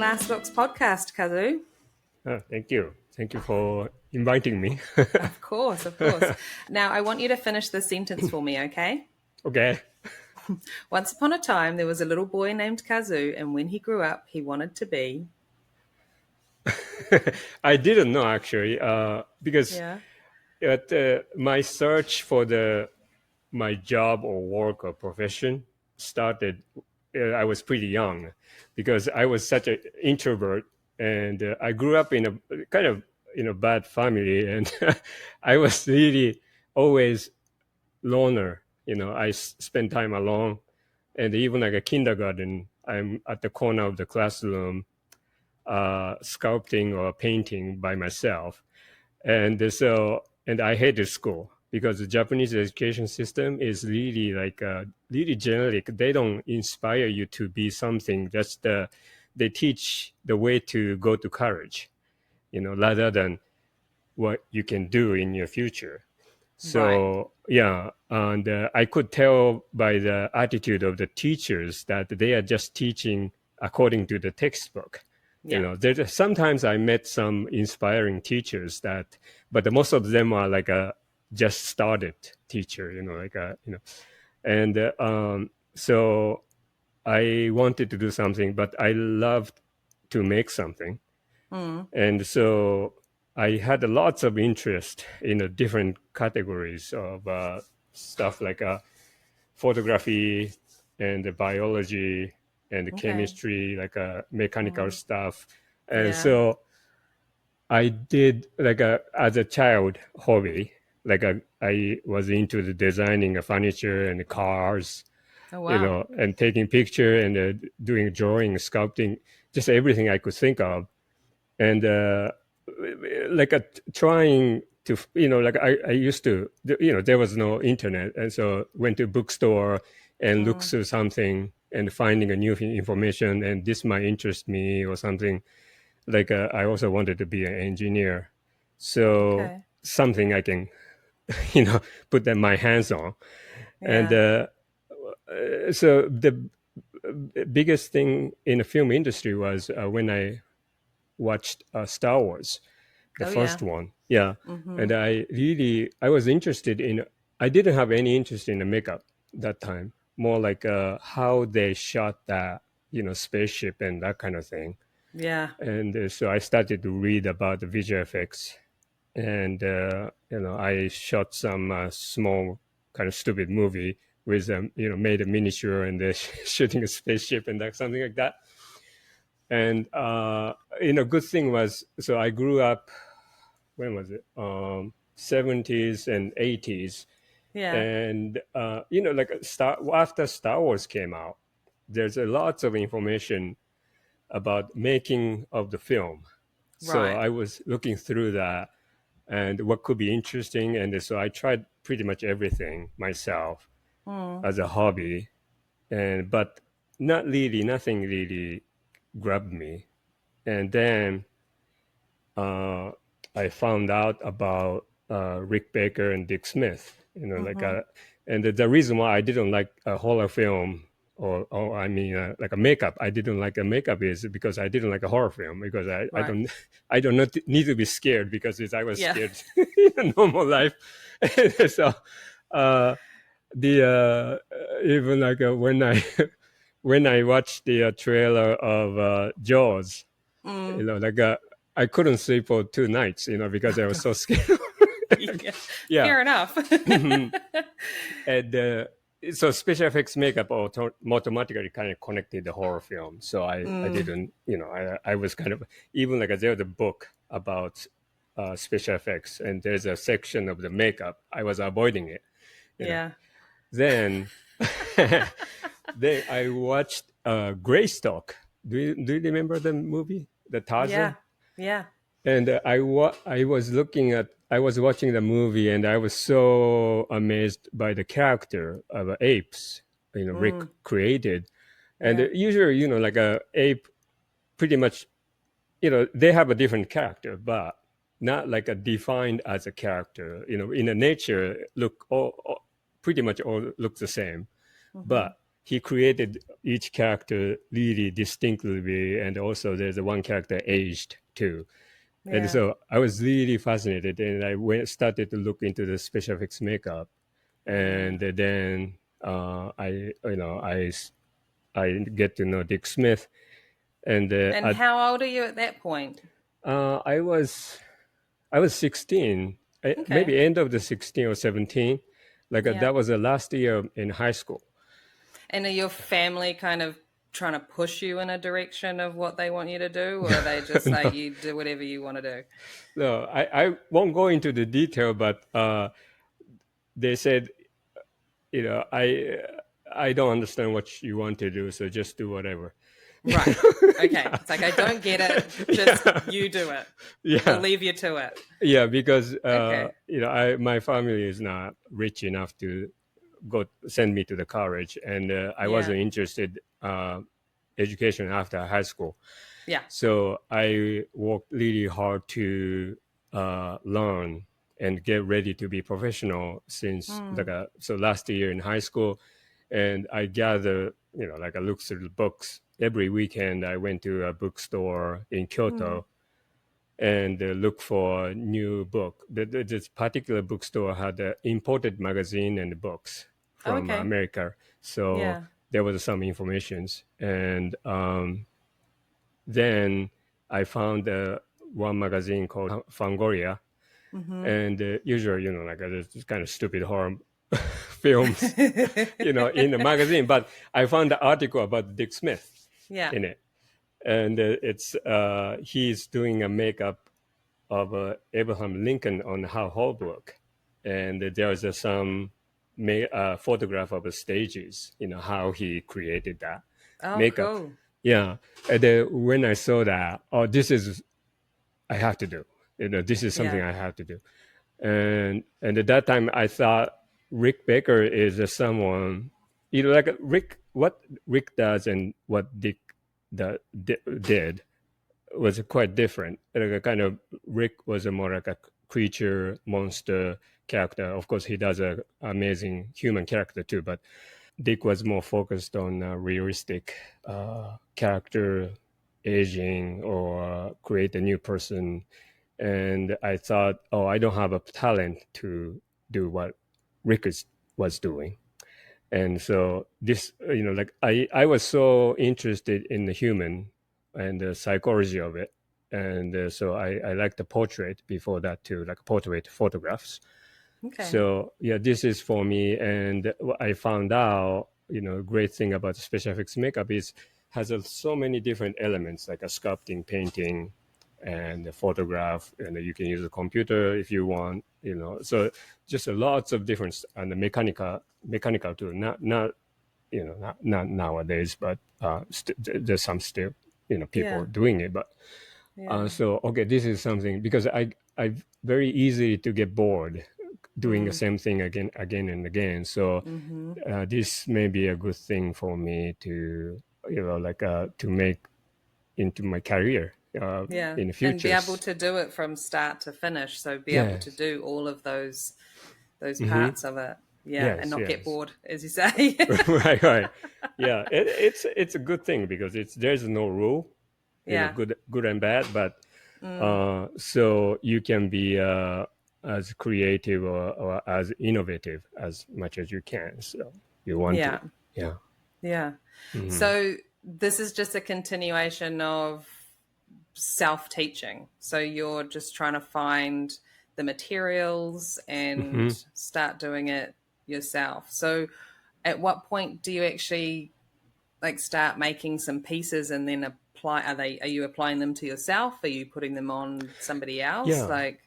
Last Looks podcast, Kazu. Thank you. Thank you for inviting me. Of course, of course. Now, I want you to finish this sentence for me, okay? Okay. Once upon a time, there was a little boy named Kazu, and when he grew up, he wanted to be... I didn't know actually, because Yeah. at my search for my job or work or profession started. I was pretty young, because I was such an introvert, and I grew up in a kind of bad family, and I was really always loner. I spent time alone, and even like a kindergarten, I'm at the corner of the classroom, sculpting or painting by myself. And I hated school, because the Japanese education system is really really generic. They don't inspire you to be something. They teach the way to go to college, rather than what you can do in your future. So yeah, and I could tell by the attitude of the teachers that they are just teaching according to the textbook. Yeah. Sometimes I met some inspiring teachers but most of them are like a just started teacher, and so I wanted to do something, but I loved to make something. And so I had lots of interest in the different categories of stuff like photography and biology and chemistry, like mechanical stuff. And so I did as a child hobby, I was into the designing of furniture and cars, Oh, wow. and taking picture and doing drawing, sculpting, just everything I could think of. And trying to, I used to, there was no internet, and so went to bookstore and look through something and finding a new information, and this might interest me or something. I also wanted to be an engineer, so something I can put my hands on. And so the biggest thing in the film industry was when I watched Star Wars, the first one. Yeah. And I was interested I didn't have any interest in the makeup that time, more like how they shot that, spaceship and that kind of thing. Yeah. And so I started to read about the visual effects, and I shot some small kind of stupid movie with made a miniature and shooting a spaceship and something like that. And good thing was, so I grew up, when was it, 70s and 80s. Yeah. And after Star Wars came out, there's a lots of information about making of the film. So I was looking through that and what could be interesting. And so I tried pretty much everything myself as a hobby, but nothing really grabbed me. And then I found out about Rick Baker and Dick Smith, and the reason why I didn't like a horror film, or I mean, like a makeup, I didn't like a makeup is because I didn't like a horror film, because I don't need to be scared, because I was scared in normal life. So even when I when I watched the trailer of Jaws, I couldn't sleep for 2 nights, because I was so scared. Yeah. Fair enough. And so special effects makeup automatically kind of connected the horror film. So I didn't, I was kind of, even there's a book about special effects, and there's a section of the makeup. I was avoiding it. Then then I watched Greystock. Do you remember the movie, the Tarzan? Yeah. And I was watching the movie, and I was so amazed by the character of apes, Rick created. And usually, like a ape, pretty much, they have a different character, but not like a defined as a character. In the nature, pretty much all look the same. But he created each character really distinctly, and also there's one character aged too. And Yeah. so I was really fascinated, and I started to look into the special effects makeup, and then I get to know Dick Smith, and And how old are you at that point? I was 16, Okay. maybe end of the 16 or 17. Like Yeah. that was the last year in high school. And are your family kind of trying to push you in a direction of what they want you to do, or are they just like No, you do whatever you want to do? no, I won't go into the detail, but they said, you know, I don't understand what you want to do, so just do whatever. Right. Okay. Yeah, It's like I don't get it. Just yeah, you do it. We'll yeah, leave you to it. yeah. Because Okay. my family is not rich enough to go send me to the college, and I Yeah. wasn't interested education after high school. Yeah. So I worked really hard to learn and get ready to be professional since so last year in high school, and I gather like I look through the books every weekend. I went to a bookstore in Kyoto and look for a new book. This particular bookstore had imported magazine and books Oh, from okay. America, so Yeah. there was some informations, and then I found one magazine called Fangoria, and usually, like this kind of stupid horror films, in the magazine. But I found the article about Dick Smith Yeah. in it, and it's he's doing a makeup of Abraham Lincoln on How Holbrook, and there's some photograph of the stages, how he created that Oh, makeup. cool. Yeah, and then when I saw that, oh, this is I have to do. This is something Yeah. I have to do. And at that time, I thought Rick Baker is someone, like Rick. What Rick does and what Dick did was quite different. Like a kind of Rick was a more like a creature, monster character. Of course, he does a amazing human character too, but Dick was more focused on realistic character aging or create a new person. And I thought, oh, I don't have a talent to do what Rick was doing. And so this, like I was so interested in the human and the psychology of it. And so I liked the portrait before that too, like portrait photographs. Okay. So yeah, this is for me. And what I found out, great thing about special effects makeup is has so many different elements like a sculpting, painting, and a photograph, and you can use a computer if you want. So just lots of different and the mechanical too. Not not nowadays, but there's some still people Yeah. doing it, but Yeah. so okay, this is something because I very easy to get bored doing the same thing again and again. So this may be a good thing for me to like to make into my career Yeah. in the And be able futures. to do it from start to finish. So be able to Yes. do all of those Mm-hmm. parts of it. Yeah. And Yes. not get Yes. bored, as you say. Right. Right. Yeah. It's a good thing because there's no rule, Yeah. good and bad, but so you can be as creative or as innovative as much as you can. So you want to, Yeah. yeah. Yeah. So this is just a continuation of self-teaching. So you're just trying to find the materials and Hmm. start doing it yourself. So at what point do you actually like start making some pieces and then apply are you applying them to yourself? Are you putting them on somebody else? Yeah, Like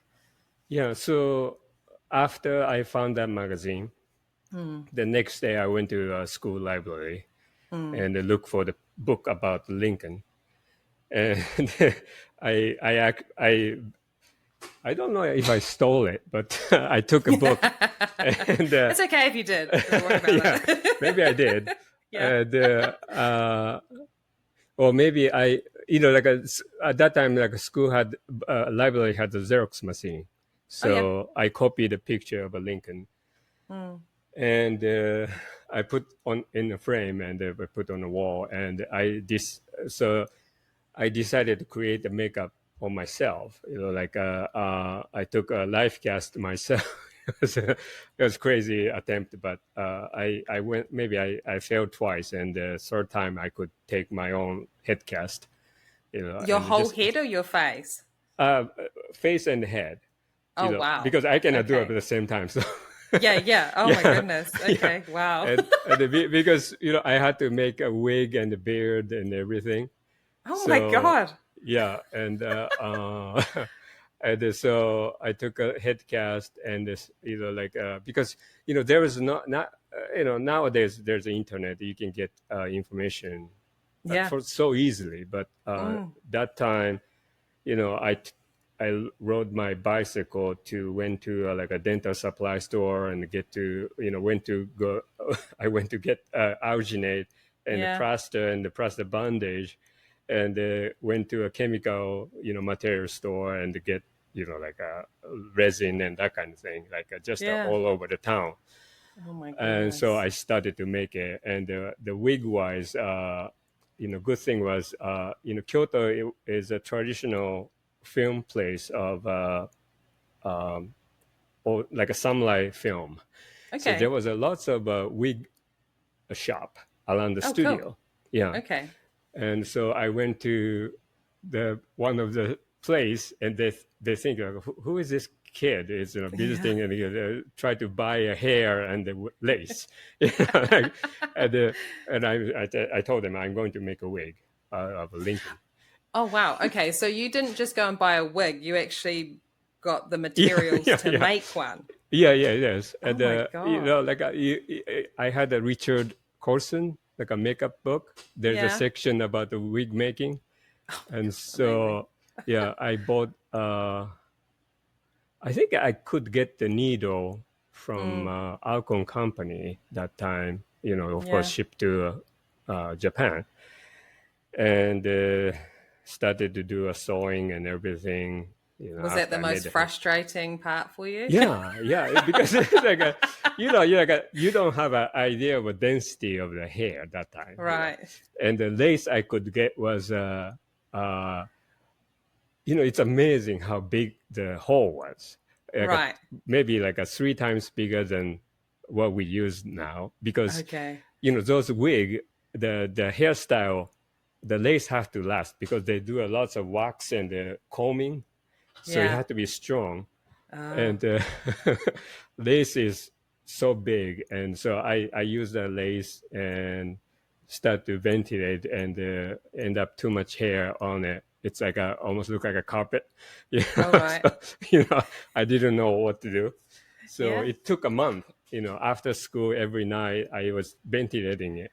yeah. So after I found that magazine, the next day I went to a school library and looked for the book about Lincoln. And I don't know if I stole it, but I took a book, and it's okay if you did. Don't worry yeah, about it. maybe I did, Yeah. and or maybe like at that time, like a school had a library had a Xerox machine, Oh yeah. so I copied a picture of a Lincoln, Mm. and I put on in a frame and I put on a wall. And so I decided to create the makeup on myself. Like I took a life cast myself. It was crazy attempt, but I went. Maybe I failed twice, and the third time I could take my own head cast. Your And whole just head or your face? uh, face and head. Oh, wow. Because I cannot do it at Okay. the same time. So Yeah, yeah. Oh my yeah, goodness. yeah, Okay. Wow. because I had to make a wig and a beard and everything. Oh my So God. yeah, and and so I took a head cast and this, like because there was not nowadays there's the internet, you can get information Yeah. for so easily, but Mm. that time I rode my bicycle to went to like a dental supply store and get to went to go I went to get alginate and the Yeah. plaster and the plaster bandage, and went to a chemical material store and to get like a resin and that kind of thing, like just Yeah. all over the town. Oh my And so goodness. I started to make it. And the wig wise, good thing was, Kyoto is a traditional film place of or like a samurai film. So there Okay. was a lots of wig shop around the Oh, cool. studio. Yeah, Okay. and so I went to the one of the place, and they think like, who is this kid is Yeah. visiting, and try to buy a hair and the lace. Like, and I told them I'm going to make a wig of Lincoln. Oh, wow. Okay. So you didn't just go and buy a wig, you actually got the Yeah, materials yeah, to yeah, make one. yes. Oh And my God. like I had a Richard Corson, like a makeup book. There's a Yeah. section about the wig making. Oh my And God. Amazing. so yeah, I bought I think I could get the needle from Mm. Alcon company that time, of course Yeah. shipped to Japan, and started to do a sewing and everything, Was that after the I made most the hair. frustrating part for you? Yeah, because it's like you don't have an idea of the density of the hair that time, Right. and the lace I could get was it's amazing how big the hole was. Like Right. maybe like a three times bigger than what we use now, because Okay. those wig, the hairstyle, the lace have to last because they do a lots of wax and combing, so it Yeah. had to be strong. Oh. And lace is so big, and so I use the lace and start to ventilate, and end up too much hair on it. It's like almost look like a carpet. All right. So, I didn't know what to do. So Yeah. it took a month. After school every night I was ventilating it,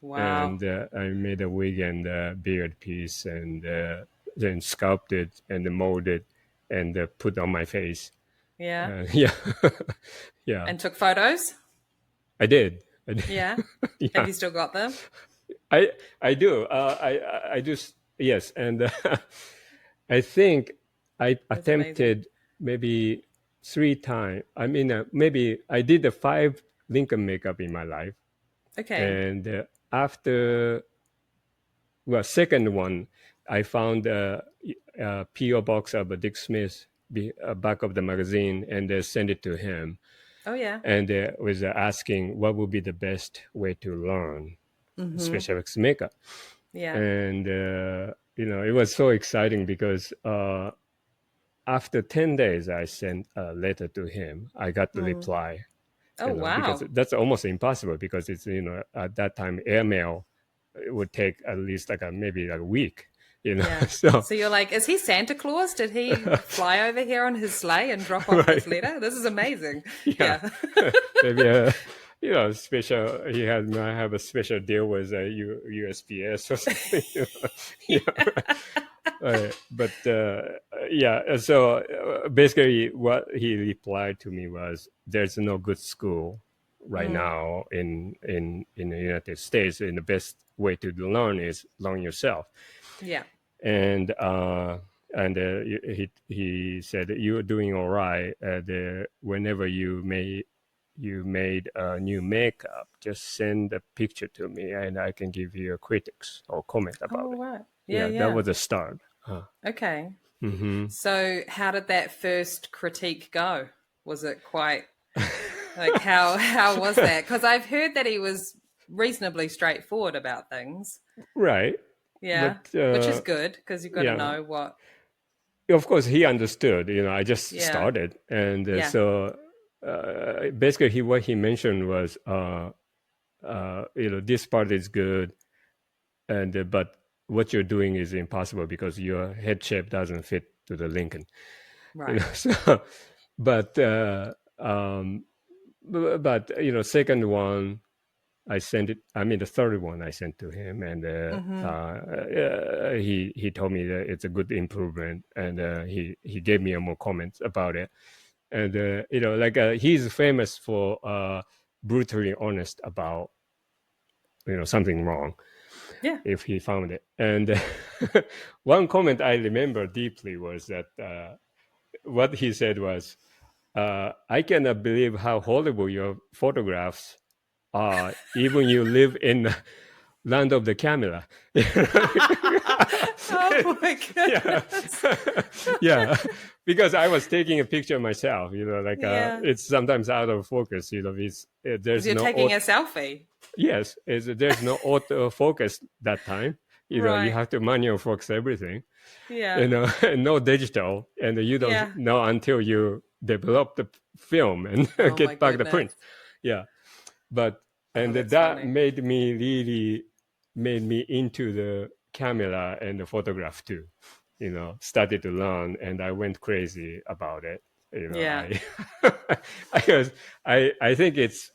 Wow. and I made a wig and a beard piece, and then sculpted and molded and put on my face. Yeah. Yeah, yeah, And took photos? I did. I did. Yeah. Have Yeah, you still got them? I I do. I do. Yes, and I think I That's amazing. attempted maybe three times. I mean, maybe I did the five Lincoln makeup in my life, Okay. and after second one, I found a PO box of Dick Smith back of the magazine, and sent it to him, Oh yeah. and was asking what would be the best way to learn Mm-hmm. special effects makeup. Yeah. And it was so exciting because after 10 days I sent a letter to him. I got the Mm. reply, Oh because wow. that's almost impossible, because it's at that time airmail, it would take at least like maybe like a week. Yeah. So So you're like, is he Santa Claus? Did he fly over here on his sleigh and drop off right. this letter? This is amazing. Yeah, Yeah. maybe a special. He had might have a special deal with USPS or something. Yeah, but yeah. So basically, what he replied to me was, "There's no good school right Mm. now in the United States, and the best way to learn is learn yourself." Yeah. And he said, "You're doing all right. Whenever you may you made a new makeup, just send a picture to me and I can give you a critics or comment about Oh, it. right. Yeah, Yeah, that yeah. was a start. Okay. Mm-hmm. So, how did that first critique go? Was it quite like how was that? Because I've heard that he was reasonably straightforward about things. Right. Yeah, But which is good because you've got to yeah, know what. of course he understood. I just Yeah, started, and yeah, so basically what he mentioned was, this part is good, and but what you're doing is impossible because your head shape doesn't fit to the Lincoln. right. So, but second one I sent it. I mean, the third one I sent to him, and Mm-hmm. he told me that it's a good improvement, and he gave me more comments about it. And he's famous for brutally honest about something wrong Yeah. if he found it. And one comment I remember deeply was that what he said was, "I cannot believe how horrible your photographs are, even you live in land of the camera." Oh my Yeah. goodness. Yeah, because I was taking a picture myself, Yeah, it's sometimes out of focus, it's because there's you're no taking a selfie. yes, there's no auto focus that time. You Right. have to manual focus everything, Yeah. and no digital, and you don't Yeah. know until you develop the film and Oh my get back the goodness. print. Yeah, but Oh, and that's that funny. made me into the camera and the photograph too. Started to learn, and I went crazy about it. Yeah. I I was I think it's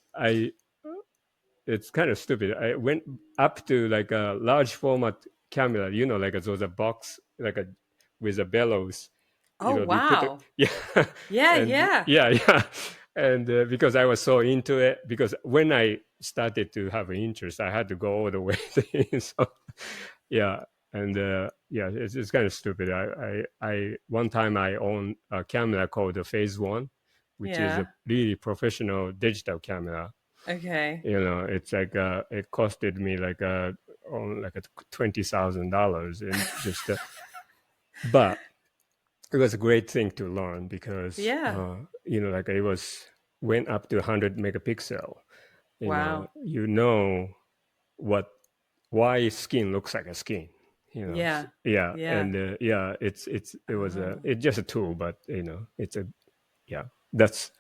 kind of stupid. I went up to like a large format camera, like those a box like a with a bellows. Oh, We put wow. yeah, Yeah, and yeah. yeah, and because I was so into it, because when I started to have an interest, I had to go all the way. So yeah, and yeah, it's kind of stupid. I one time I owned a camera called the Phase One, which is a Yeah. really professional digital camera. Okay. It's like it costed me like on like a $20,000, and just but it was a great thing to learn because Yeah. like it was went up to 100 megapixel. Wow. You know what why skin looks like a skin. Yeah. Yeah, Yeah. and yeah, it was Oh. it's just a tool, but it's a yeah. That's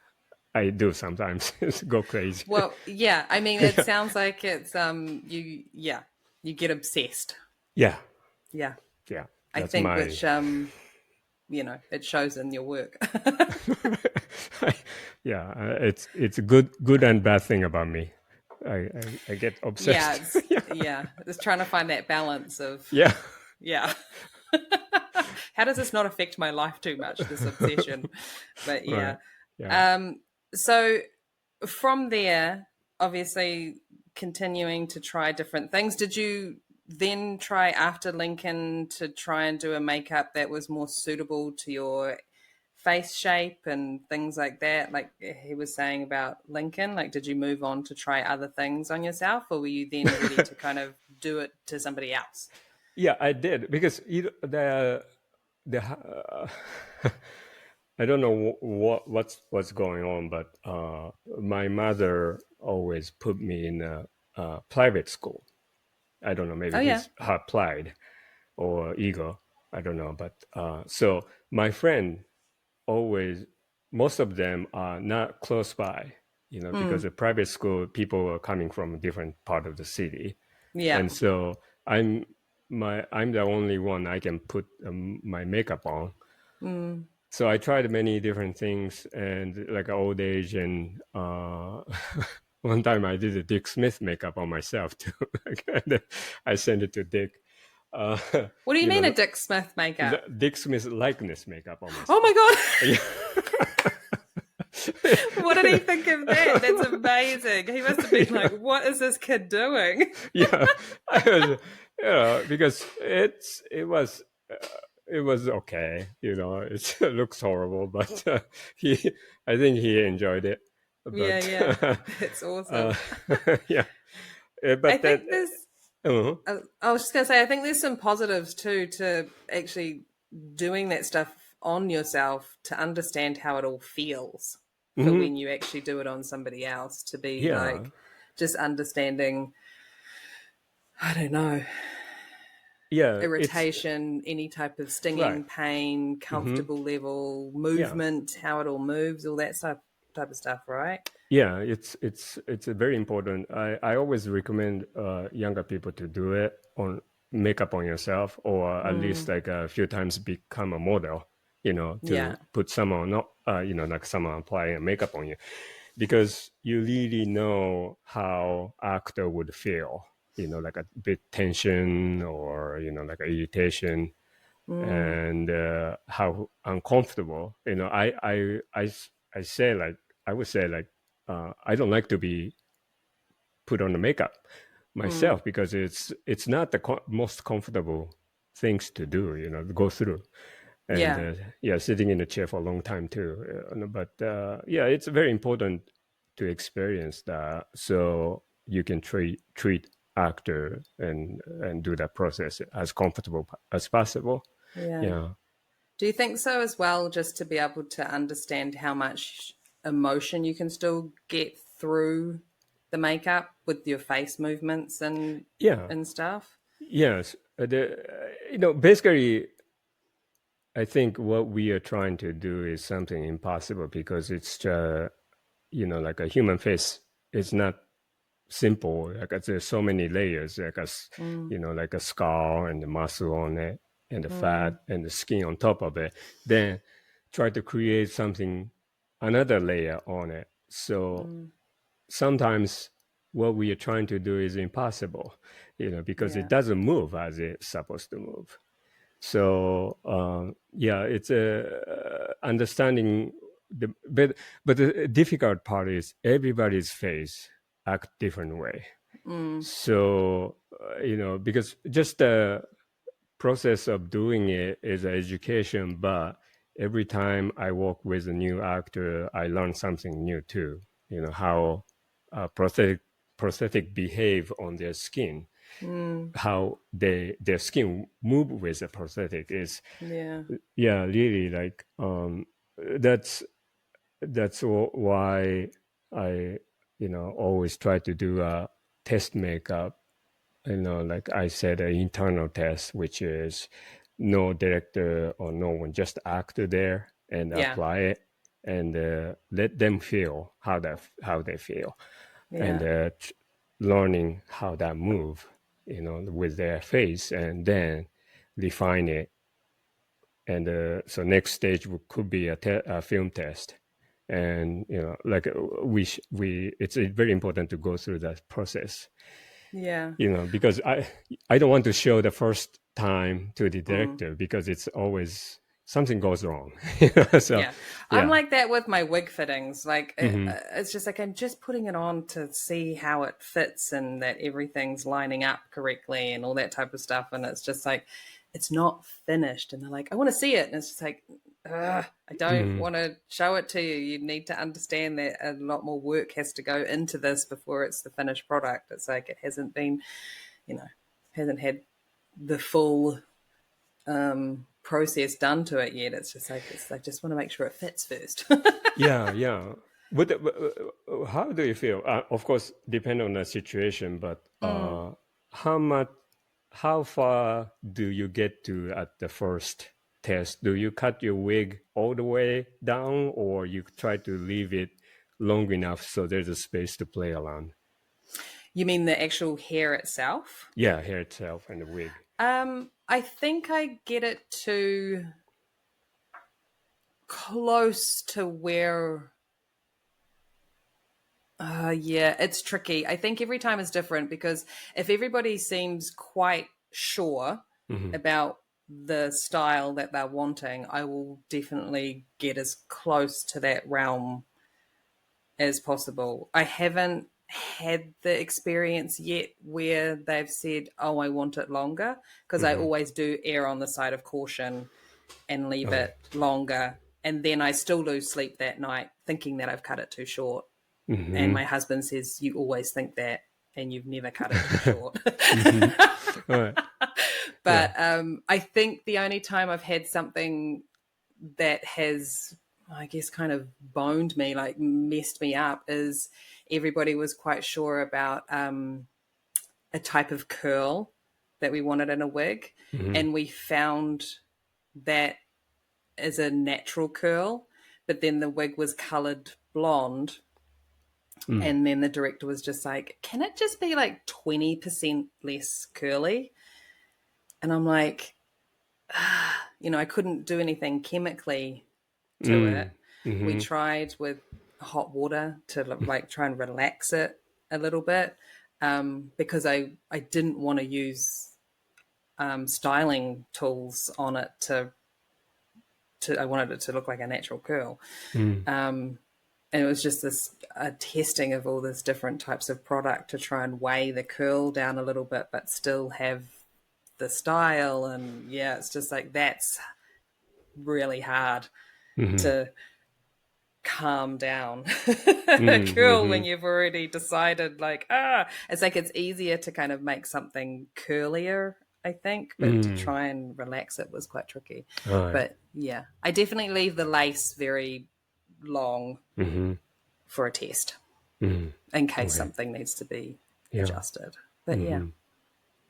I do sometimes go crazy. Well, yeah. I mean, it Yeah, sounds like it's you. Yeah, you get obsessed. yeah, Yeah, yeah. I That's think my which it shows in your work. yeah. It's a good and bad thing about me. I get Yeah, obsessed. it's Yeah, yeah, it's trying to find that balance of yeah, yeah. How does this not affect my life too much? This obsession, but right. yeah. Yeah, Um. So from there, obviously continuing to try different things. Did you then try after Lincoln to try and do a makeup that was more suitable to your face shape and things like that? Like he was saying about Lincoln, like did you move on to try other things on yourself, or were you then ready to kind of do it to somebody else? yeah. I did because the I don't know what's going on, but my mother always put me in a private school. I don't know, Oh maybe yeah. he's her pride or ego. I don't know, but so my friend always, most of them are not close by, because Mm, the private school people are coming from a different part of the city, yeah. and so I'm the only one I can put my makeup on. Mm. So I tried many different things, and like old age, and one time I did a Dick Smith makeup on myself too. And I sent it to Dick. Uh, What do you you mean a know, Dick Smith makeup? Dick Smith likeness makeup on Oh myself. my god. Yeah. What did he think of that? That's amazing. He must have been like, what is this kid doing? Yeah, I was, because it was okay. It looks horrible, but he, I think he enjoyed it. Yeah, but yeah. That's uh, awesome. yeah. I But that, think there's, uh, I was just going to say, I think there's some positives too to actually doing that stuff on yourself to understand how it all feels for mhm, when you actually do it on somebody else, to be yeah, like just understanding, I don't know, yeah, it's irritation, any type of right. stinging pain, Hmm. comfortable level, Yeah, movement, how it all moves, all that type of stuff, right? yeah, it's a very important. I always recommend younger people to do it on makeup on yourself, or at least Mm, like a few times become a model. yeah. To put someone not like someone applying makeup on you, because you really know how actor would feel. Like a bit tension or like irritation, Mm, and how uncomfortable. I say like I would say like I don't like to be put on the makeup mm, myself because it's not the most comfortable things to do, go through. And yeah. yeah, sitting in the chair for a long time too. But yeah, it's very important to experience that so you can treat actor and do that process as comfortable as possible. Yeah. Yeah. Do you think so as well, just to be able to understand how much emotion you can still get through the makeup with your face movements Yeah. and stuff? Yes. Basically, I think what we are trying to do is something impossible because it's, like a human face is not simple. Like there's so many layers, like Mm, like a skull and the muscle on it and the fat mm, and the skin on top of it. Then try to create something, another layer on it. So mm, sometimes what we are trying to do is impossible, because it yeah. doesn't move as it's supposed to move. So yeah, it's understanding but the difficult part is everybody's face act different way. Mm, So because just the process of doing it is an education, but every time I work with a new actor, I learn something new too. How prosthetic behave on their skin, mm, how their skin move with the prosthetic is, yeah. yeah, really like that's why I always try to do a test makeup, like I said, an internal test, which is no director or no one, just actor there and Yeah. apply it and let them feel how they feel, and Yeah. learning how that move, with their face, and then refine it. And so next stage could be a film test, and like we it's very important to go through that process, Yeah. because I don't want to show the first time to the Mm. director because it's always something goes wrong. So Yeah, I'm yeah. like that with my wig fittings. Like Hmm. it's just like I'm just putting it on to see how it fits and that everything's lining up correctly and all that type of stuff. And it's just like it's not finished. And they're like, I want to see it, and it's just like, I don't Hmm. want to show it to you. You need to understand that a lot more work has to go into this before it's the finished product. It's like it hasn't been, you know, hasn't had the full process done to it yet. It's just like I just want to make sure it fits first. Yeah, yeah. But how do you feel? Of course, depend on the situation, but Mm. how much, how far do you get to at the first test? Do you cut your wig all the way down, or you try to leave it long enough so there's a space to play around? You mean the actual hair itself? Yeah, hair itself and the wig. I think I get it to close to where. Yeah, it's tricky. I think every time is different because if everybody seems quite sure Hmm. about the style that they're wanting, I will definitely get as close to that realm as possible. I haven't had the experience yet where they've said, "Oh, I want it longer," because I Hmm. always do err on the side of caution and leave Oh, it longer, and then I still lose sleep that night thinking that I've cut it too short. And Mm-hmm. my husband says, you always think that and you've never cut it too short. Mm-hmm. All right. Yeah. But I think the only time I've had something that has, I guess, kind of boned me, like messed me up, is everybody was quite sure about a type of curl that we wanted in a wig. Mm-hmm. And we found that as a natural curl, but then the wig was colored blonde. Mm. And then the director was just like, can it just be like 20% less curly? And I'm like, I couldn't do anything chemically to it. Mm. We Mm-hmm. tried with hot water to like try and relax it a little bit, because I didn't want to use styling tools on it I wanted it to look like a natural curl. Mm. And it was just this testing of all this different types of product to try and weigh the curl down a little bit, but still have the style. And yeah, it's just like, that's really hard Mm-hmm. to calm down a curl when Mm-hmm. you've already decided, like, it's like it's easier to kind of make something curlier, I think, but to Mm. try and relax it was quite tricky. All right. But yeah, I definitely leave the lace very long Mm-hmm. for a test Mm. in case Okay. something needs to be Yeah. adjusted. But yeah,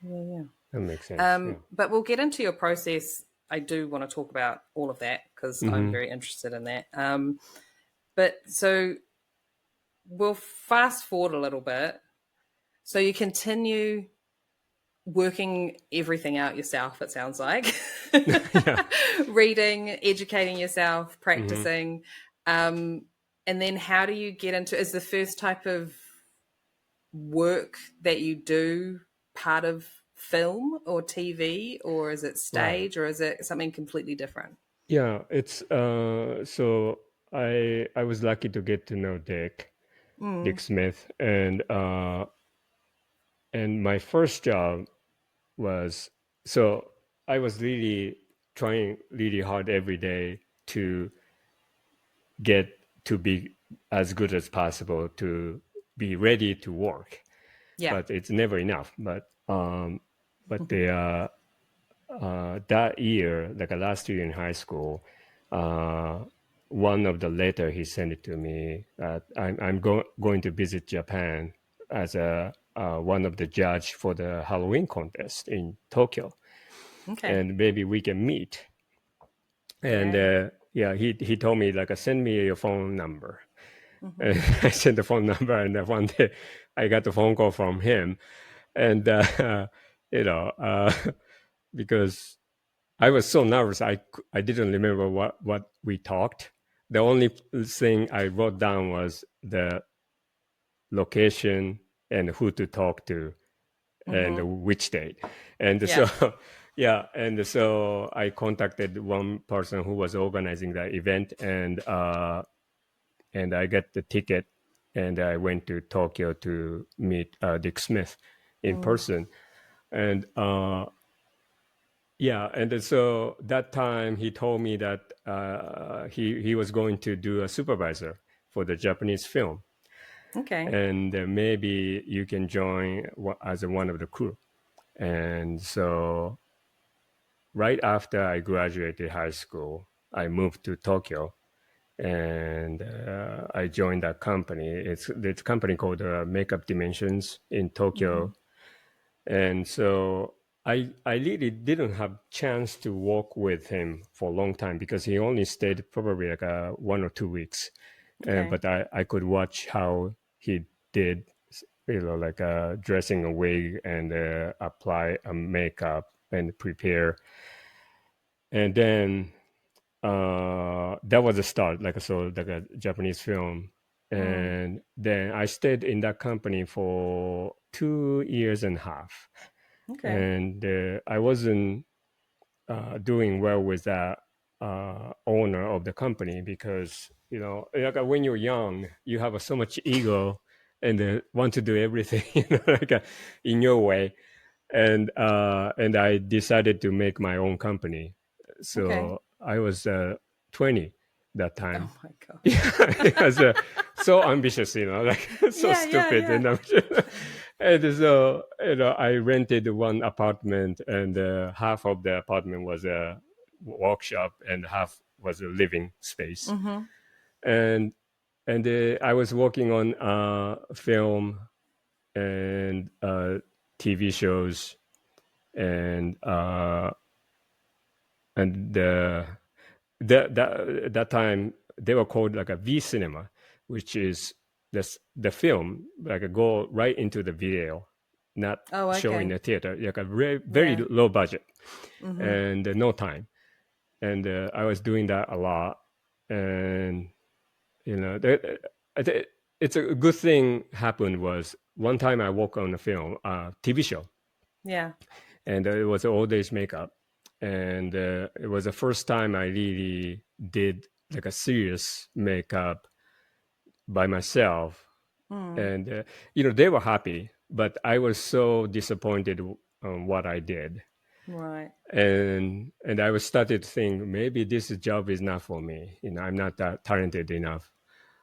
Mm-hmm. yeah. That makes sense. Yeah. But we'll get into your process. I do want to talk about all of that because I'm Mm-hmm. very interested in that. But so we'll fast forward a little bit. So you continue working everything out yourself, it sounds like. Yeah. Reading, educating yourself, Mm-hmm. practicing. And then how do you get into, is the first type of work that you do part of film or TV, or is it Right. stage, or is it something completely different? Yeah. It's so I was lucky to get to know Dick Smith, and my first job was, so I was really trying really hard every day to get to be as good as possible to be ready to work, Yeah. but it's never enough. But that year, like last year in high school, uh, one of the letter he sent it to me. I'm going to visit Japan as a one of the judge for the Halloween contest in Tokyo, Okay. and maybe we can meet. And Yeah. yeah, he told me like send me your phone number. And I sent the phone number, and one day I got a phone call from him, and you know, because I was so nervous, I didn't remember what we talked. The only thing I wrote down was the location and who to talk to and which date. And Yeah. so, yeah, and so I contacted one person who was organizing the event, and I got the ticket, and I went to Tokyo to meet Dick Smith in person. And yeah, and so that time he told me that he was going to do a supervisor for the Japanese film, Okay. and maybe you can join as one of the crew. And so right after I graduated high school, I moved to Tokyo, and I joined a company. It's a company called Makeup Dimensions in Tokyo, and so I really didn't have chance to work with him for a long time because he only stayed probably like 1 or 2 weeks, Okay. but I could watch how he did, like dressing a wig and apply a makeup and prepare, and then that was a start, like so, like a Japanese film. And then I stayed in that company for 2 years and a half, Okay. and I wasn't doing well with that owner of the company because like when you're young, you have so much ego and want to do everything like in your way, and I decided to make my own company. Okay. So I was 20 that Oh time. my god. Yeah, it was so ambitious, like so Yeah, yeah, stupid. yeah. And so, I rented one apartment, and half of the apartment was a workshop, and half was a living space. Mm-hmm. And I was working on film and TV shows, and the that time they were called like a V cinema, which is the film like a go right into the video, not Oh, show in okay. the theater, like a very Yeah. low budget Mm-hmm. and no time. And I was doing that a lot, and it's a good thing happened was one time I worked on a film, TV show, Yeah. and it was old age makeup, and it was the first time I really did like a serious makeup by myself, Mm. and they were happy, but I was so disappointed on what I did, Right. and I was started to think maybe this job is not for me. I'm not that talented enough,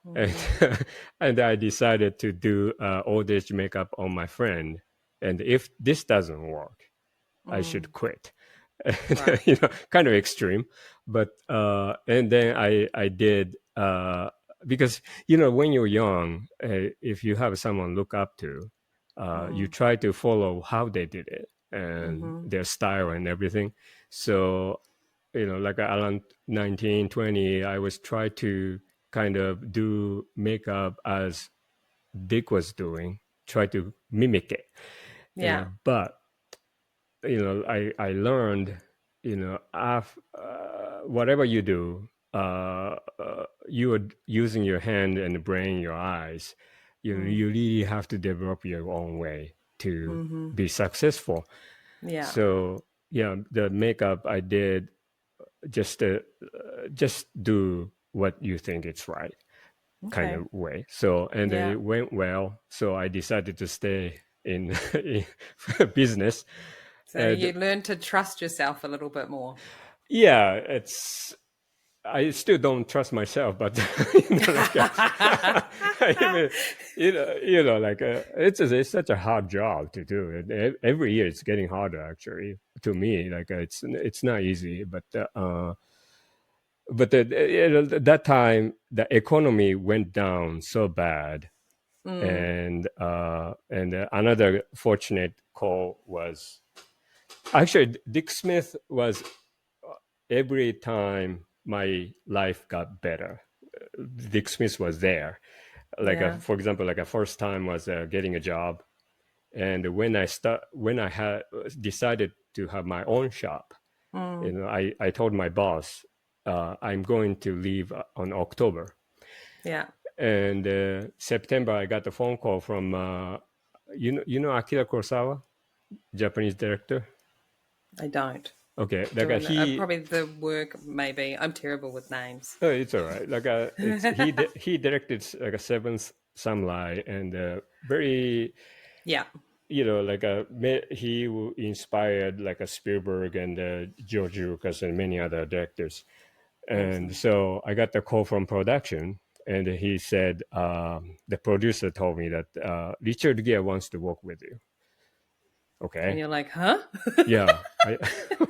and Mm-hmm. and I decided to do old age makeup on my friend, and if this doesn't work, I should Mm. quit. Right. Kind of extreme, but and then I did because when you're young, if you have someone look up to, you Mm. try to follow how they did it and Mm-hmm. their style and everything. So like around 19, 20, I was trying to kind of do makeup as Dick was doing, try to mimic it, Yeah. but I learned, whatever you do, you are using your hand and brain, your eyes. Mm. You really have to develop your own way to Mm-hmm. be successful. Yeah. So yeah, the makeup I did just do what you think it's right kind Okay. of way. So and Yeah. it went well. So I decided to stay in, in business. So And you learn to trust yourself a little bit more. yeah, I still don't trust myself, but like I mean, like it's such a hard job to do. Every year it's getting harder. Actually, to me, like it's not easy. But that time the economy went down so bad, Mm. and another fortunate call was actually Dick Smith was every time my life got better, Dick Smith was there. Like Yeah. for example, like a first time was getting a job, and when I had decided to have my own shop, Mm. I told my boss I'm going to leave on October, Yeah. and September I got a phone call from Akira Kurosawa, Japanese director. I don't. Okay, like Doing that. he Probably the work, maybe. I'm terrible with names. oh, it's all right. Like he directed like a Seventh Samurai and very Yeah. like he inspired like a Spielberg and George Lucas and many other directors. And Awesome. so I got the call from production, and he said the producer told me that Richard Gere wants to work with you. And Okay, you're like, huh? yeah.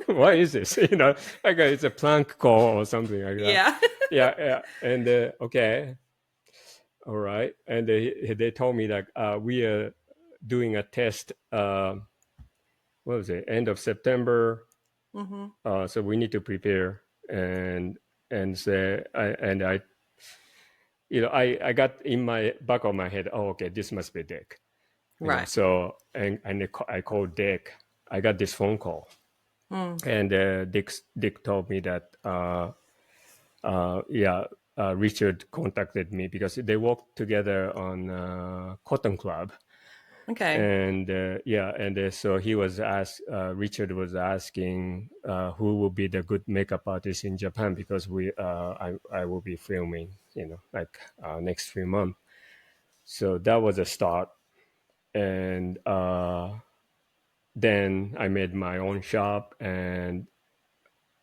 What is this? Like it's a plank call or something like that. Yeah. Yeah, yeah. And okay, all right. And they told me that we are doing a test. What was it? End of September. Mm-hmm. So we need to prepare and say I I got in my back of my head. Oh, okay, this must be Dick. Right. So I called Dick. I got this phone call, Mm. and Dick told me that yeah, Richard contacted me because they worked together on Cotton Club, Okay. and yeah, and so he was asked. Richard was asking who will be the good makeup artist in Japan because I will be filming, like next 3 months. So that was a start, and then I made my own shop, and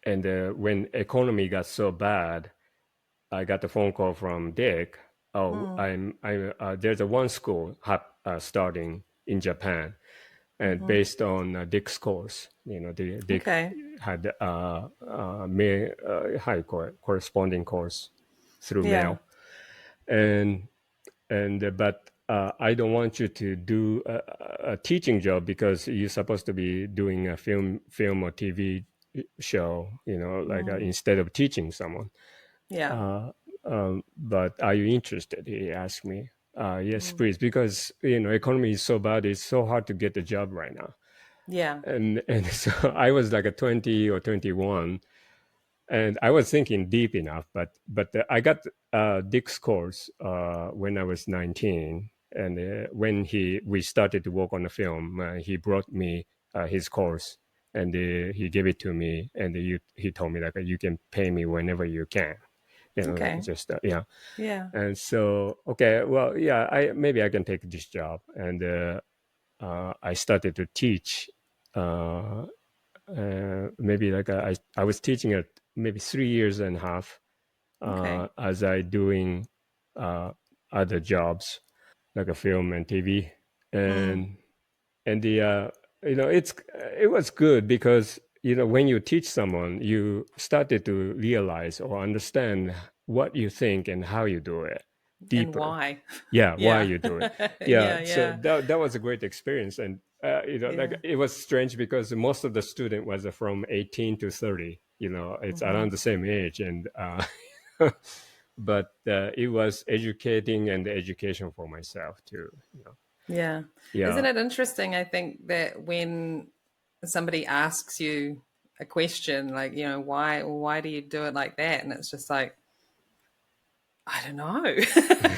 when economy got so bad, I got the phone call from Dick. Oh, Mm. there's a one school starting in Japan, and Mm-hmm. based on Dick's course, Dick Okay. had corresponding course through Yeah. mail, and but I don't want you to do a teaching job because you're supposed to be doing a film or TV show, like Mm. instead of teaching someone. Yeah. Uh, but are you interested? He asked me. Yes, Mm. please, because economy is so bad. It's so hard to get a job right now. Yeah. And so I was like a 20 or 21, and I was thinking deep enough. But I got Dick's course when I was 19, and when we started to work on the film, he brought me his course, and he gave it to me, and he told me like you can pay me whenever you can, like Okay. just yeah. Yeah. And so okay, well yeah, I can take this job, and I started to teach. Maybe like I was teaching it maybe 3 years and a half Okay. as I doing uh, other jobs like a film and TV, Mm. and the it was good because when you teach someone, you started to realize or understand what you think and how you do it And deeper. why? Yeah, why Yeah. you do it. Yeah, Yeah. so Yeah. that was a great experience, and like Yeah. it was strange because most of the student was from 18 to 30. It's Mm-hmm. around the same age, and but it was educating and education for myself too. Yeah. Isn't Yeah. it interesting? I think that when somebody asks you a question like, why do you do it like that? And it's just like, I don't know.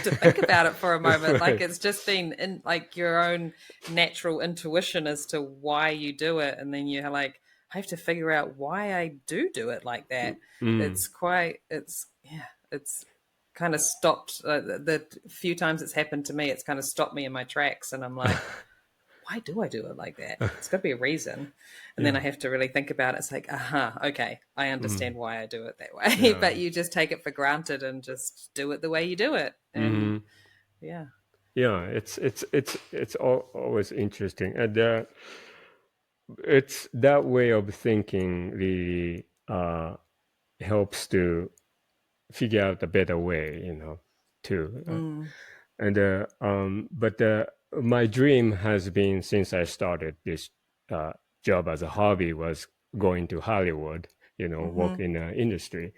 To think about it for a moment. Like Right. it's just been in like your own natural intuition as to why you do it. And then you're like, I have to figure out why I do it like that. Mm. Yeah, it's kind of stopped the few times it's happened to me. It's kind of stopped me in my tracks. And I'm like, why do I do it like that? It's got to be a reason. And then Yeah. I have to really think about it. It's like, okay, I Mm. understand why I do it that way. Yeah. But you just take it for granted and just do it the way you do it. And Hmm. yeah. Yeah. It's always interesting, and it's that way of thinking really helps to figure out a better way, too. Mm, And but my dream has been since I started this uh, job as a hobby was going to Hollywood, mm-hmm. work in the industry,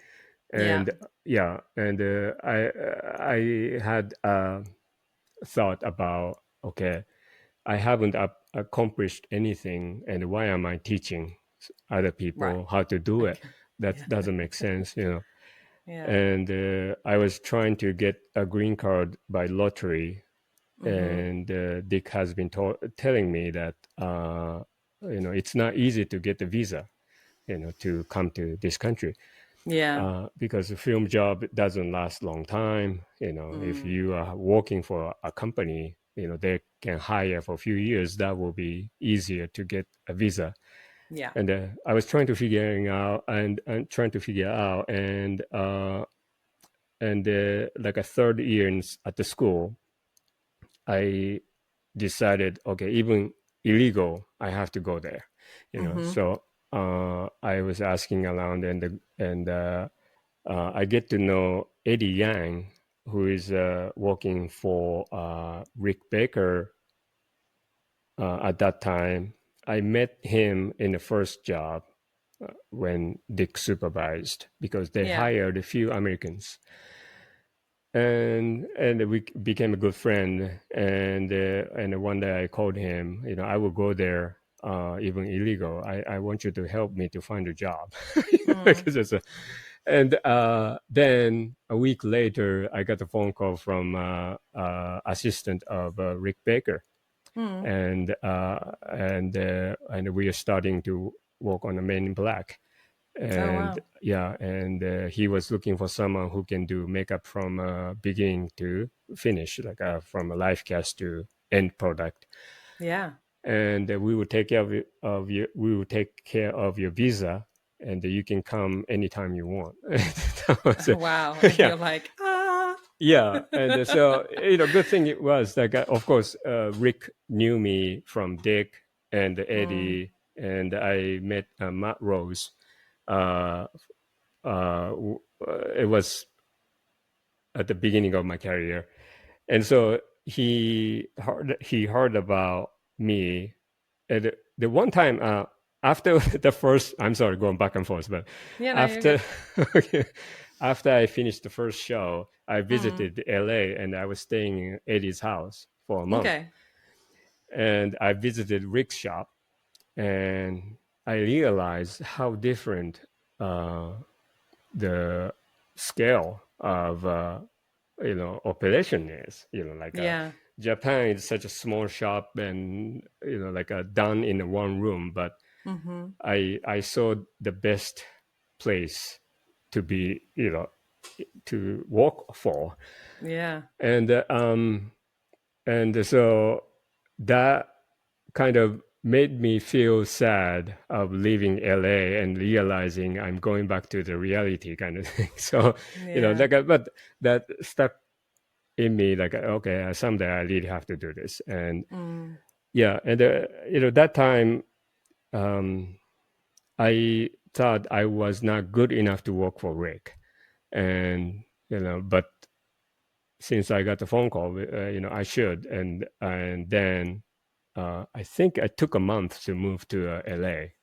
Yeah. and yeah, and I had thought about okay, I haven't accomplished anything, and why am I teaching other Right. people how to do it? Okay. That Yeah. doesn't make sense. Yeah. And I was trying to get a green card by lottery, Mm-hmm. and Dick has been telling me that it's not easy to get a visa, to come to this country, Yeah. because the film job doesn't last long time. If Mm, you are working for a company, they can hire for a few years. That will be easier to get a visa. yeah. And I was trying to figuring out and trying to figure out, and like a third year at the school, I decided, okay, even illegal, I have to go there. Mm-hmm. So I was asking around, and I get to know Eddie Yang, who is working for Rick Baker at that time. I met him in the first job when Dick supervised because they Yeah. hired a few Americans, and we became a good friend. And one day I called him. I will go there even illegal. I want you to help me to find a job. Mm. Because and then a week later, I got a phone call from assistant of Rick Baker, Mm. and we are starting to work on the Men in Black. Oh And wow. yeah, and he was looking for someone who can do makeup from beginning to finish, like from a live cast to end product. Yeah. And we will take care of, we will take care of your visa, and you can come anytime you want. That was Wow. And yeah, you're like, ah. yeah. And so, good thing it was like, of course, Rick knew me from Dick and Mm, Eddie, and I met Matt Rose. Uh, it was at the beginning of my career, and so he heard about me. And the one time after the first, I'm sorry, going back and forth, but yeah, no, you're after good. after I finished the first show, I Mm, visited LA and I was staying in Eddie's house for a month, okay. and I visited Rick's shop, and I realized how different uh, the scale of operation is. Like Yeah. Japan is such a small shop, and like done in one room. But Mm-hmm. I saw the best place to be, to work for, Yeah. and so that kind of made me feel sad of leaving LA and realizing I'm going back to the reality kind of thing. So, Yeah. but that stuck in me, like, okay, someday I really have to do this. And Mm, yeah, and that time, um, I thought I was not good enough to work for Rick, and but since I got the phone call, I should, and then I think I took a month to move to LA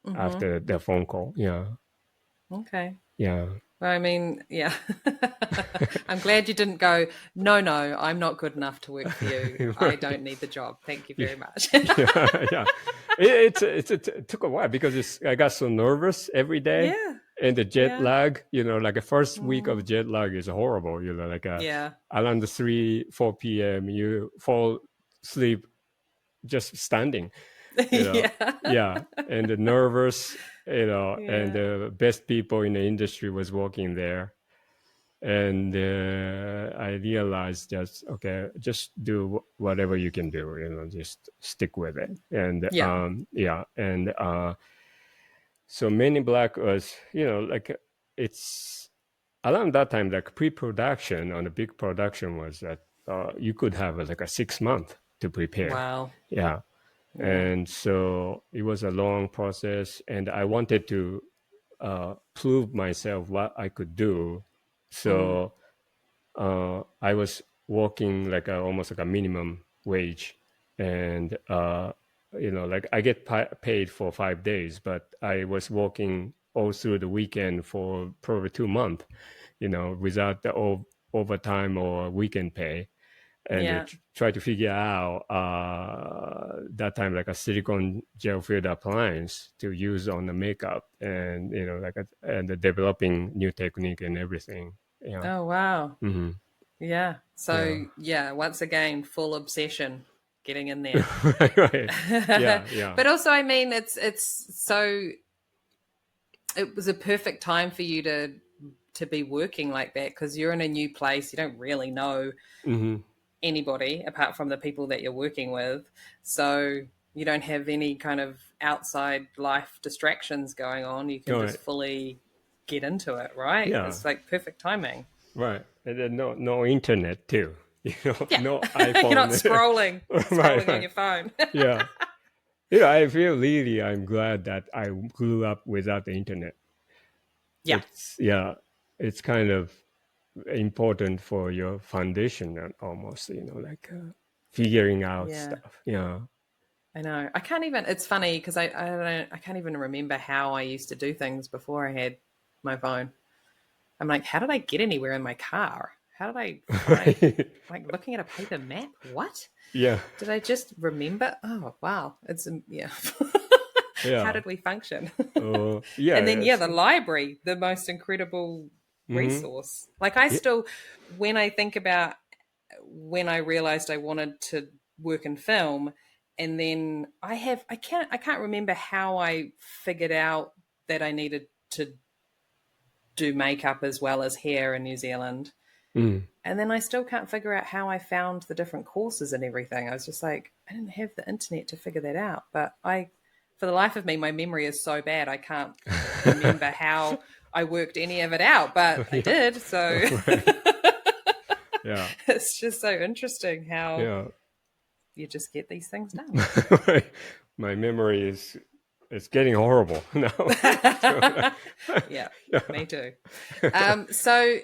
mm-hmm. after the phone call. Yeah, Okay. yeah, Well, I mean, yeah. I'm glad you didn't go, no, no, I'm not good enough to work for you. I right. don't need the job. Thank you Yeah, very much. yeah, yeah. It took a while because I got so nervous every day, Yeah. and the jet Yeah. lag. Like the first week of Mm, jet lag is horrible. Like yeah. around the 3-4 p.m. you fall asleep just standing. Yeah. Yeah, and the nervous. And Yeah. the best people in the industry was working there, and I realized just, okay, just do whatever you can do, just stick with it. And Yeah. yeah, and so Men in Black was, like, it's around that time, like pre-production on a big production was that you could have like a 6 month to prepare. Wow. Yeah, Yeah. and so it was a long process, and I wanted to prove myself what I could do. Mm, So I was working like almost like a minimum wage, and like I get paid for 5 days, but I was working all through the weekend for probably 2 months, without the overtime or weekend pay, and yeah. try to figure out that time like a silicone gel filled appliance to use on the makeup, and and the developing new technique and everything. Yeah. Oh, wow. Hmm. Yeah. Yeah. So, yeah, once again, full obsession getting in there. Right, right. Yeah, yeah. But also, I mean, it's so it was a perfect time for you to be working like that because you're in a new place. You don't really know Hmm. anybody apart from the people that you're working with. So you don't have any kind of outside life distractions going on. You can All just right. fully get into it, right? Yeah, It's like perfect timing. right. And then no internet too. Yeah. No You're not iPhone. Right, scrolling on right. your phone. Yeah. I feel really I'm glad that I grew up without the internet. Yeah. Yeah, it's kind of important for your foundation, almost, like figuring out Yeah. stuff. Yeah. I know. I can't even. It's funny because I don't. I can't even remember how I used to do things before I had my phone. I'm like, how did I get anywhere in my car? How did I find Right. like looking at a paper map? What Yeah. did I just remember? Oh wow, it's yeah. How Yeah. did we function? Yeah. And then yeah, It's. the library, the most incredible Hmm. resource. Like I Yeah. still, when I think about when I realized I wanted to work in film, and then I can't remember how I figured out that I needed to do makeup as well as hair in New Zealand. Mm. And then I still can't figure out how I found the different courses and everything. I was just like, I didn't have the internet to figure that out, but I for the life of me, my memory is so bad I can't remember how I worked any of it out, but I Yeah. did. So Right. Yeah. it's just so interesting how Yeah. you just get these things done. My memory is getting horrible now. So, Yeah, yeah. me too. So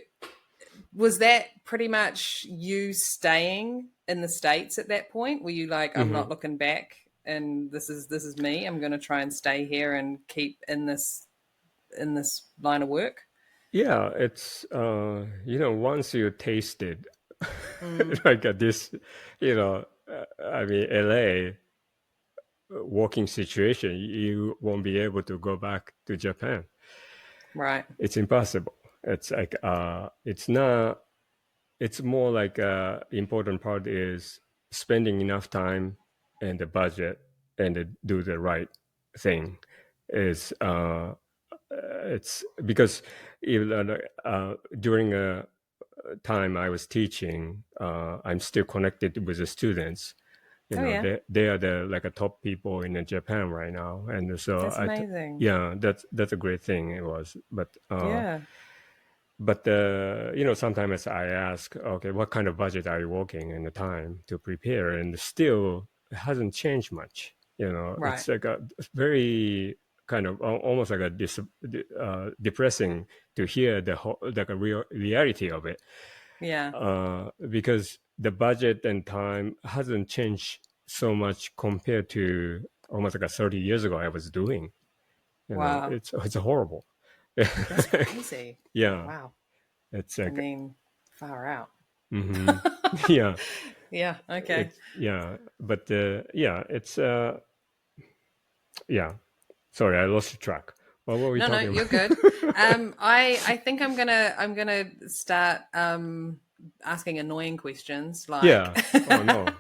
was that pretty much you staying in the States at that point? Were you like, I'm Mhm. not looking back and this is me. I'm gonna try and stay here and keep in this line of work? Yeah, it's once you taste it, Mm, like this, I mean, LA working situation, you won't be able to go back to Japan. right. It's impossible. It's like it's not. It's more like important part is spending enough time and the budget and do the right thing. Is it's because during a time I was teaching, I'm still connected with the students. Oh yeah, They are the like a top people in Japan right now, and so that's amazing. yeah, that's a great thing. It was, Yeah, but sometimes I ask, okay, what kind of budget are you working in the time to prepare, and still it hasn't changed much. right. It's like a very kind of almost like a depressing to hear the whole, like a real reality of it, Yeah. because the budget and time hasn't changed so much compared to almost like a 30 years ago I was doing. Wow. It's horrible. That's crazy. Yeah, Wow. it's I like, mean, far out. hmm yeah, Yeah, okay. it's yeah, but yeah, it's yeah. Sorry, I lost track. What were we No, talking you're about? good. I think I'm gonna start asking annoying questions like Yeah. Oh no.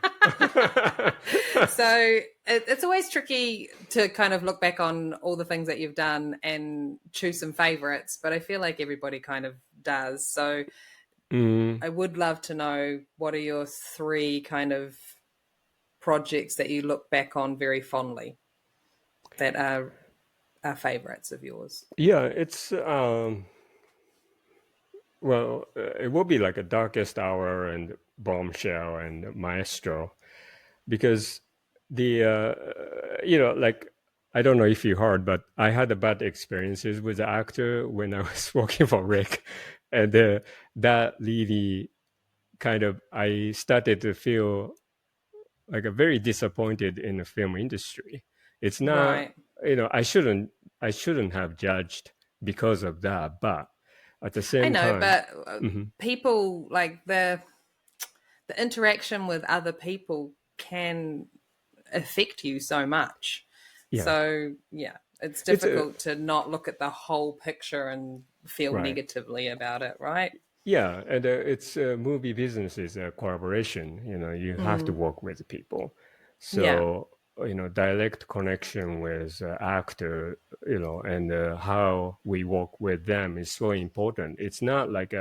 so it's always tricky to kind of look back on all the things that you've done and choose some favorites, but I feel like everybody kind of does. So Mm, I would love to know what are your three kind of projects that you look back on very fondly that are favorites of yours. yeah, it's well, it will be like a Darkest Hour and Bombshell and Maestro, because the like, I don't know if you heard, but I had a bad experiences with the actor when I was working for Rick, and that really kind of, I started to feel like a very disappointed in the film industry. It's not, Right. I shouldn't have judged because of that, but at the I same know, time, but mhm, people like the interaction with other people can affect you so much. yeah, So yeah, it's it's a difficult to not look at the whole picture and feel right. negatively about it, right? Yeah, and it's movie business is a collaboration. You have to Mm, work with people, yeah, so direct connection with actor, and how we work with them is so important. It's not like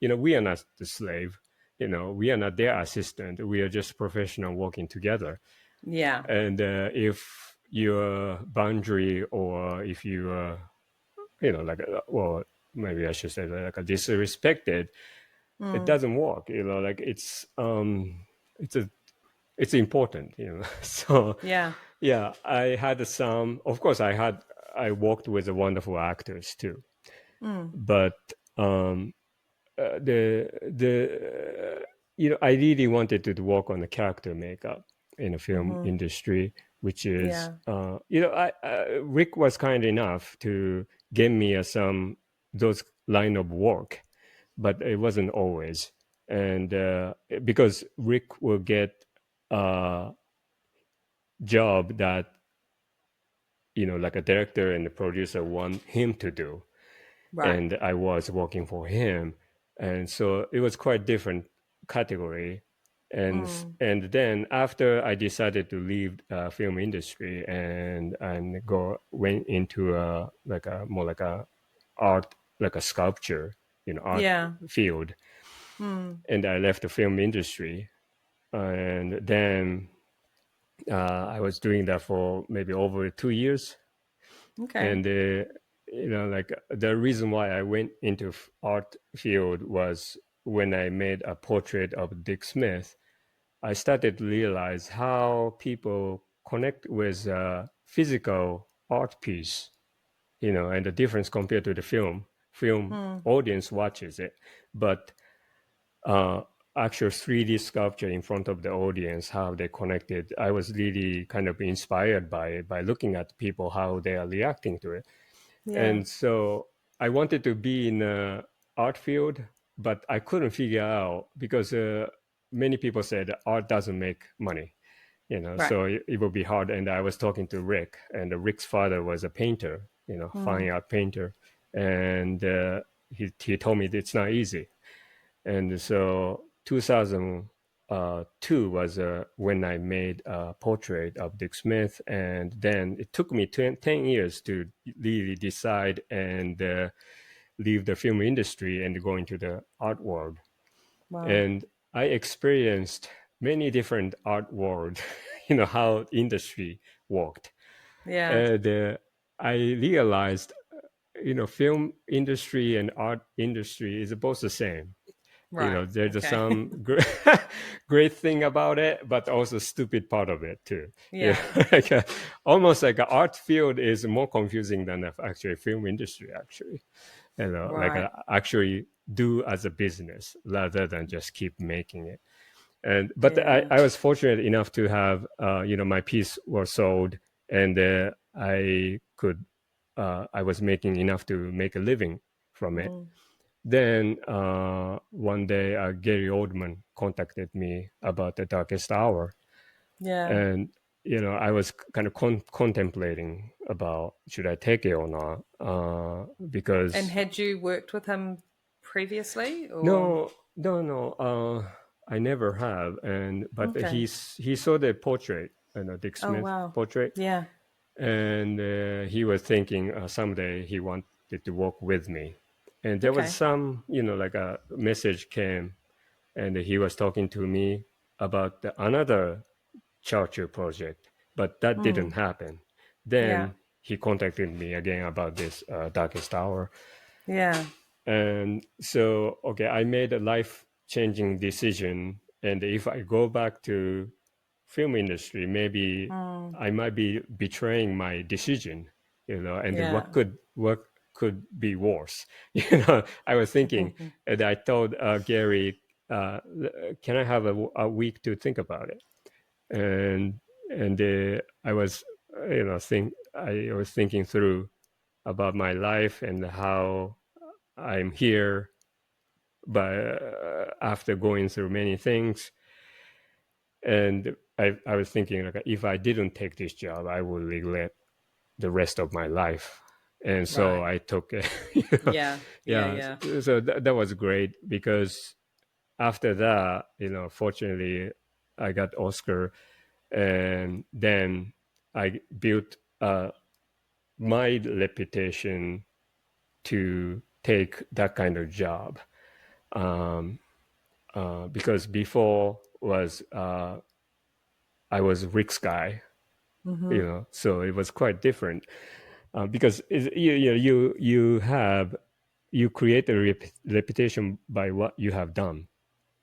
we are not the slave. We are not their assistant. We are just professional working together. yeah, And if your boundary, or if you like well, maybe I should say like a disrespected, it mm, doesn't work. Like it's a it's important. So yeah, yeah, I had some. Of course, I worked with the wonderful actors too, mm, but the I really wanted to work on the character makeup in the film mm-hmm, industry, which is yeah, Rick was kind enough to give me some those line of work, but it wasn't always. And because Rick will get a job that like a director and the producer want him to do, right, and I was working for him, and so it was quite different category. mm, And then after I decided to leave film industry and go went into like a more like a art, like a sculpture, art yeah, field, mm, and I left the film industry. And then I was doing that for maybe over 2 years. Okay. And like the reason why I went into art field was when I made a portrait of Dick Smith. I started to realize how people connect with a physical art piece, and the difference compared to the film. Film Mm. audience watches it, but uh, actual 3D sculpture in front of the audience, how they connected. I was really kind of inspired by it, by looking at people, how they are reacting to it. Yeah. And so I wanted to be in art field, but I couldn't figure out because many people said art doesn't make money, Right. so it would be hard. And I was talking to Rick, and Rick's father was a painter, Mm. fine art painter. And he told me that it's not easy. And so 2002 was when I made a portrait of Dick Smith. And then it took me 10 years to really decide and leave the film industry and go into the art world. Wow. And I experienced many different art world, how industry worked. Yeah. And I realized, film industry and art industry is both the same. Right. There's Okay. some great thing about it, but also stupid part of it too. Yeah. Like almost like an art field is more confusing than the actually film industry actually. Like Right. actually do as a business rather than just keep making it. And but Yeah. I was fortunate enough to have my piece was sold, and I was making enough to make a living from it. Mm. Then one day, Gary Oldman contacted me about the Darkest Hour, Yeah. and I was kind of contemplating about should I take it or not, And because had you worked with him previously or? no, no, no, I never have, and but Okay. he saw the portrait, Dick Oh, Smith wow. portrait, Yeah. and he was thinking someday he wanted to work with me. And there was Okay. some, like a message came, and he was talking to me about another Churchill project, but that didn't Mm. happen. Yeah. Then he contacted me again about this Darkest Hour. Yeah. And so, okay, I made a life-changing decision. And if I go back to film industry, maybe Mm. I might be betraying my decision, and Yeah. what could be worse? I was thinking, and I told Gary, can I have a week to think about it? And I was, I was thinking through about my life and how I'm here, but after going through many things, and I was thinking like if I didn't take this job, I would regret the rest of my life. And so Right. I took it. Yeah. Yeah. Yeah. Yeah. So that was great because after that, fortunately, I got Oscar, and then I built my reputation to take that kind of job. Um, because before was I was Rick's guy, Mm-hmm. so it was quite different because you create a reputation by what you have done.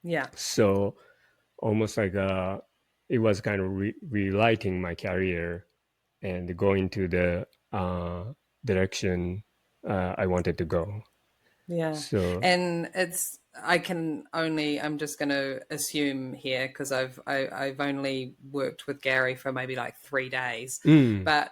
Yeah. So almost like it was kind of relighting my career and going to the direction I wanted to go. Yeah. So And I'm just going to assume here because I've only worked with Gary for maybe like 3 days, mm, but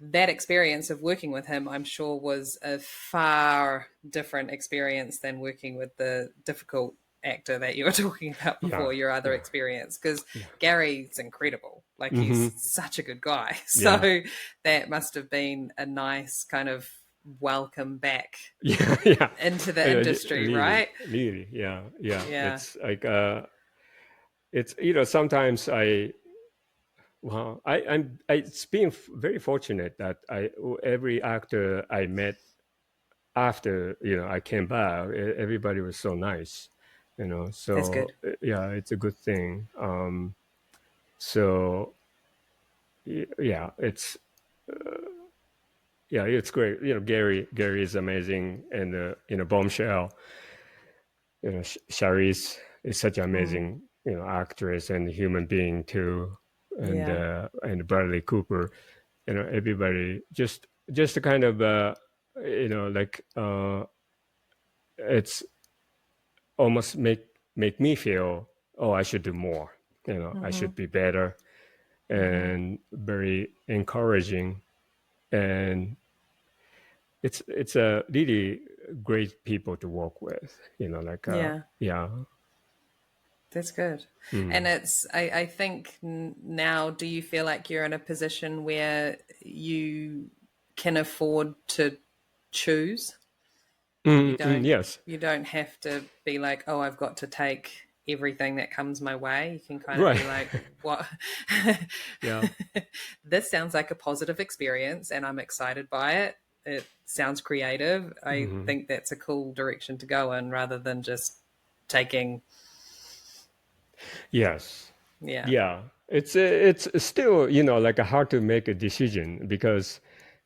that experience of working with him, I'm sure, was a far different experience than working with the difficult actor that you were talking about yeah, before, your other yeah, experience. Because yeah, Gary's incredible. Like, hmm, he's such a good guy. yeah, So that must have been a nice kind of welcome back yeah, yeah. into the industry, Really, right? really, yeah, yeah. Yeah. It's like it's sometimes it's been very fortunate that every actor I met after I came back, everybody was so nice, That's so good. yeah, it's a good thing. So yeah, it's great. Gary is amazing, and Bombshell. Charisse is such an Mm. amazing actress and human being too, Yeah. and Bradley Cooper. Everybody just a kind of like it's almost make me feel, oh, I should do more. I Mm-hmm. should be better, Mm-hmm. and very encouraging. And it's a really great people to work with. Like Yeah. yeah. That's good. And Mm. I think now, do you feel like you're in a position where you can afford to choose? You don't Yes. you don't have to be like, oh, I've got to take everything that comes my way. You can kind of Right. be like, what? Yeah. This sounds like a positive experience and I'm excited by it. It sounds creative. I Hmm. think that's a cool direction to go in rather than just taking, Yes. yeah. Yeah. It's still like hard to make a decision because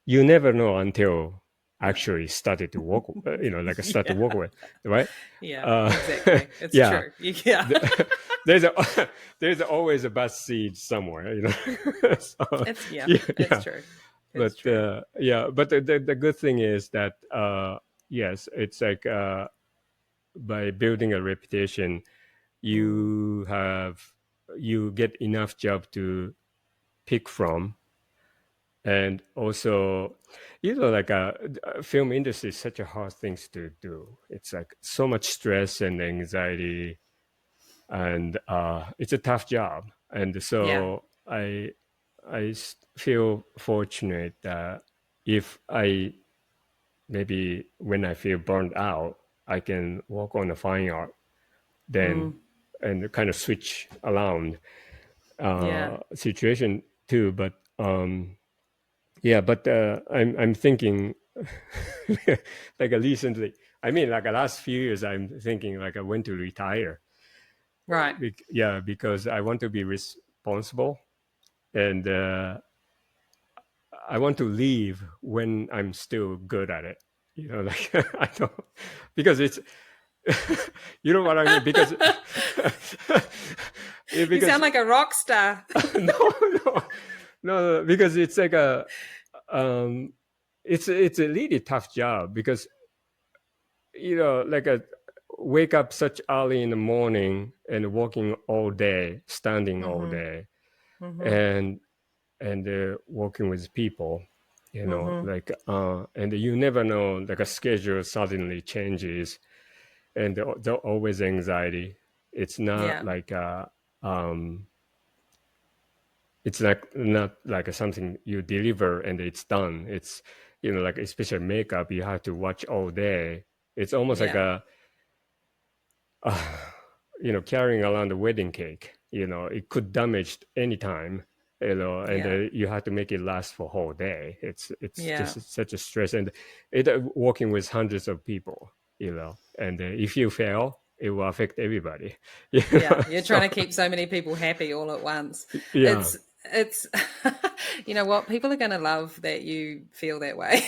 you never know until actually started to work. Like start to Yeah. work with, right? Yeah, Uh, exactly. It's yeah. true. Yeah. There's a there's always a bad seed somewhere. So, Yeah, yeah. it's Yeah. true. It's But true. yeah. But the good thing is that yes, it's like by building a reputation Mm. you have you get enough job to pick from. And also like film industry is such a hard thing to do. It's like so much stress and anxiety, and it's a tough job. And Yeah. so feel fortunate that if I maybe when I feel burned out, I can work on the fine art then, Mm. and kind of switch around Yeah. situation too. But yeah, but I'm thinking like recently. I mean, like the last few years, I'm thinking like I want to retire. Right. Yeah, because I want to be responsible, and I want to leave when I'm still good at it. Like I don't, because it's you know what I mean, because You because sound like a rock star. no, no, no, because it's like um, it's a really tough job because like a wake up such early in the morning and walking all day, standing all Mm-hmm. day, Mm-hmm. and working with people, Mm-hmm. like and you never know, like a schedule suddenly changes, and there always anxiety. It's not Yeah. like um it's like not like something you deliver and it's done. It's like especially makeup you have to watch all day. It's almost like Yeah. uh, carrying around a wedding cake. It could damage anytime. And Yeah. you have to make it last for a whole day. It's Yeah. just such a stress, and it working with hundreds of people. And if you fail, it will affect everybody. Yeah. You're So trying to keep so many people happy all at once. yeah. It's you know what? People are gonna love that you feel that way.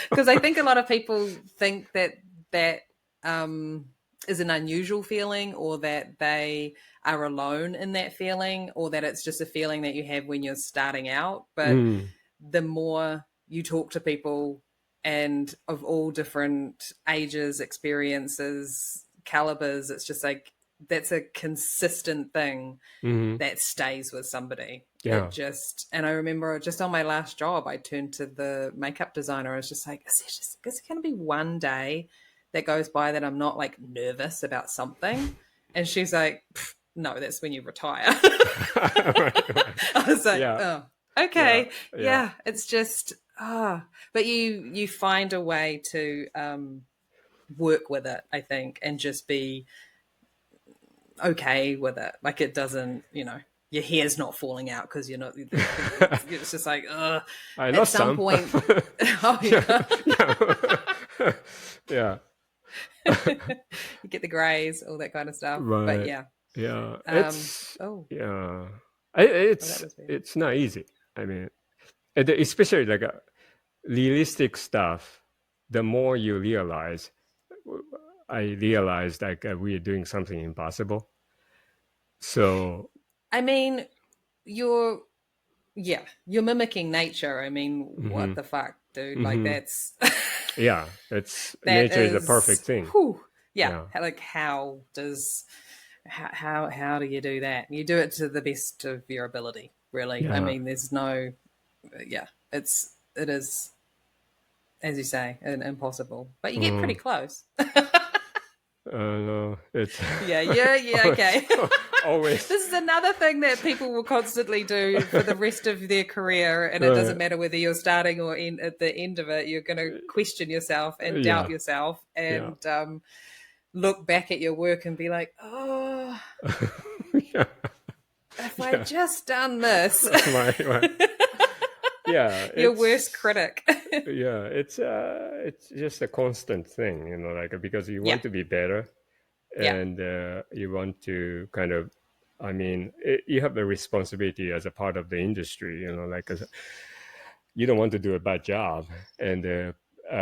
Because I think a lot of people think that that um, is an unusual feeling, or that they are alone in that feeling, or that it's just a feeling that you have when you're starting out. But Mm, the more you talk to people and of all different ages, experiences, calibers, it's just like that's a consistent thing mm, that stays with somebody. yeah. It just, and I remember just on my last job, I turned to the makeup designer. I was just like, is it going to be one day that goes by that I'm not like nervous about something? And she's like, no, that's when you retire. Right, right. I was like, Yeah, oh, yeah, okay. yeah. Yeah. It's just, but you find a way to, work with it, I think, and just be okay with it. Like it doesn't, your hair's not falling out because you're not. It's just like, I at lost some some. point, oh Yeah, yeah, yeah, yeah. you get the grays, all that kind of stuff. But Right. yeah, Yeah, um, oh yeah. So that was very. it's not easy. I mean, especially like realistic stuff. The more you realize, I realized like we are doing something impossible. So I mean, you're you're mimicking nature. I mean, what hmm the fuck, dude? Like hmm that's yeah, it's that nature is a perfect is thing. whew, yeah. Yeah, Like how do you do that? You do it to the best of your ability, really. I yeah, mean, there's no it is as you say impossible, but you get pretty mm, close. no, it's Yeah, okay. always, This is another thing that people will constantly do for the rest of their career, and it uh, doesn't matter whether you're starting or at the end of it. You're going to question yourself and doubt yeah, yourself, yeah, and look back at your work and be like, "Oh, yeah, if I yeah. just done this." my yeah, Your worst critic. it's just a constant thing, like because you Yeah, want to be better, yeah, and you want to kind of, I mean, you have a responsibility as a part of the industry, like you don't want to do a bad job and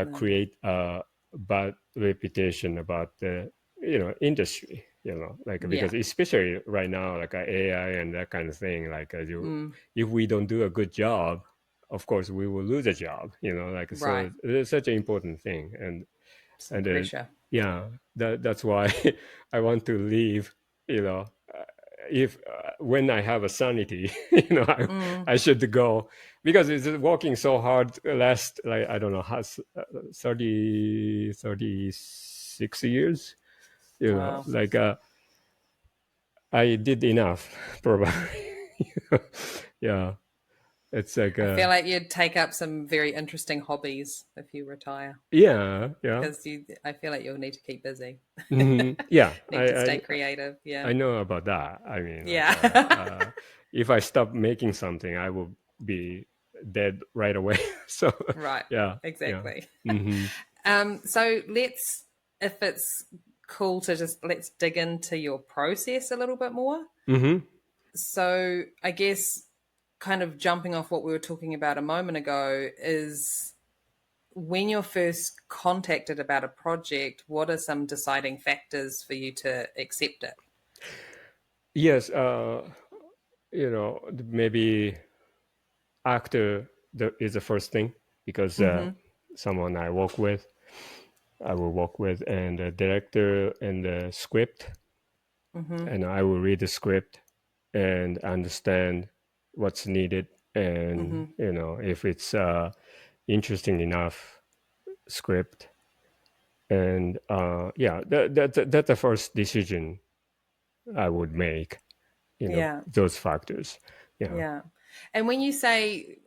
no, create a bad reputation about the industry, like yeah, because especially right now, like AI and that kind of thing, like mm, if we don't do a good job, of course we will lose a job, like right. so it's such an important thing. and Some and pressure. yeah, that's why I want to leave, you know if when I have a sanity, Mm, I should go, because it's working so hard last, like, I don't know, has 36 years, wow. like I did enough probably. Yeah, it's like I feel like you'd take up some very interesting hobbies if you retire. yeah, yeah. Because I feel like you'll need to keep busy, Yeah, need to stay creative. I Yeah, know about that. I mean, like, yeah, if I stop making something, I will be dead right away. So, right, yeah, yeah. exactly. Mm-hmm. So if it's cool to just let's dig into your process a little bit more. Mm-hmm. So I guess kind of jumping off what we were talking about a moment ago is when you're first contacted about a project, what are some deciding factors for you to accept it? Yes, maybe actor is the first thing, because Mm-hmm. someone I will work with, and the director and the script, Mm-hmm. and I will read the script and understand what's needed, Mm-hmm. and if it's interesting enough script, and yeah, that's the first decision I would make. Yeah. Those factors. Yeah. Yeah. And when you say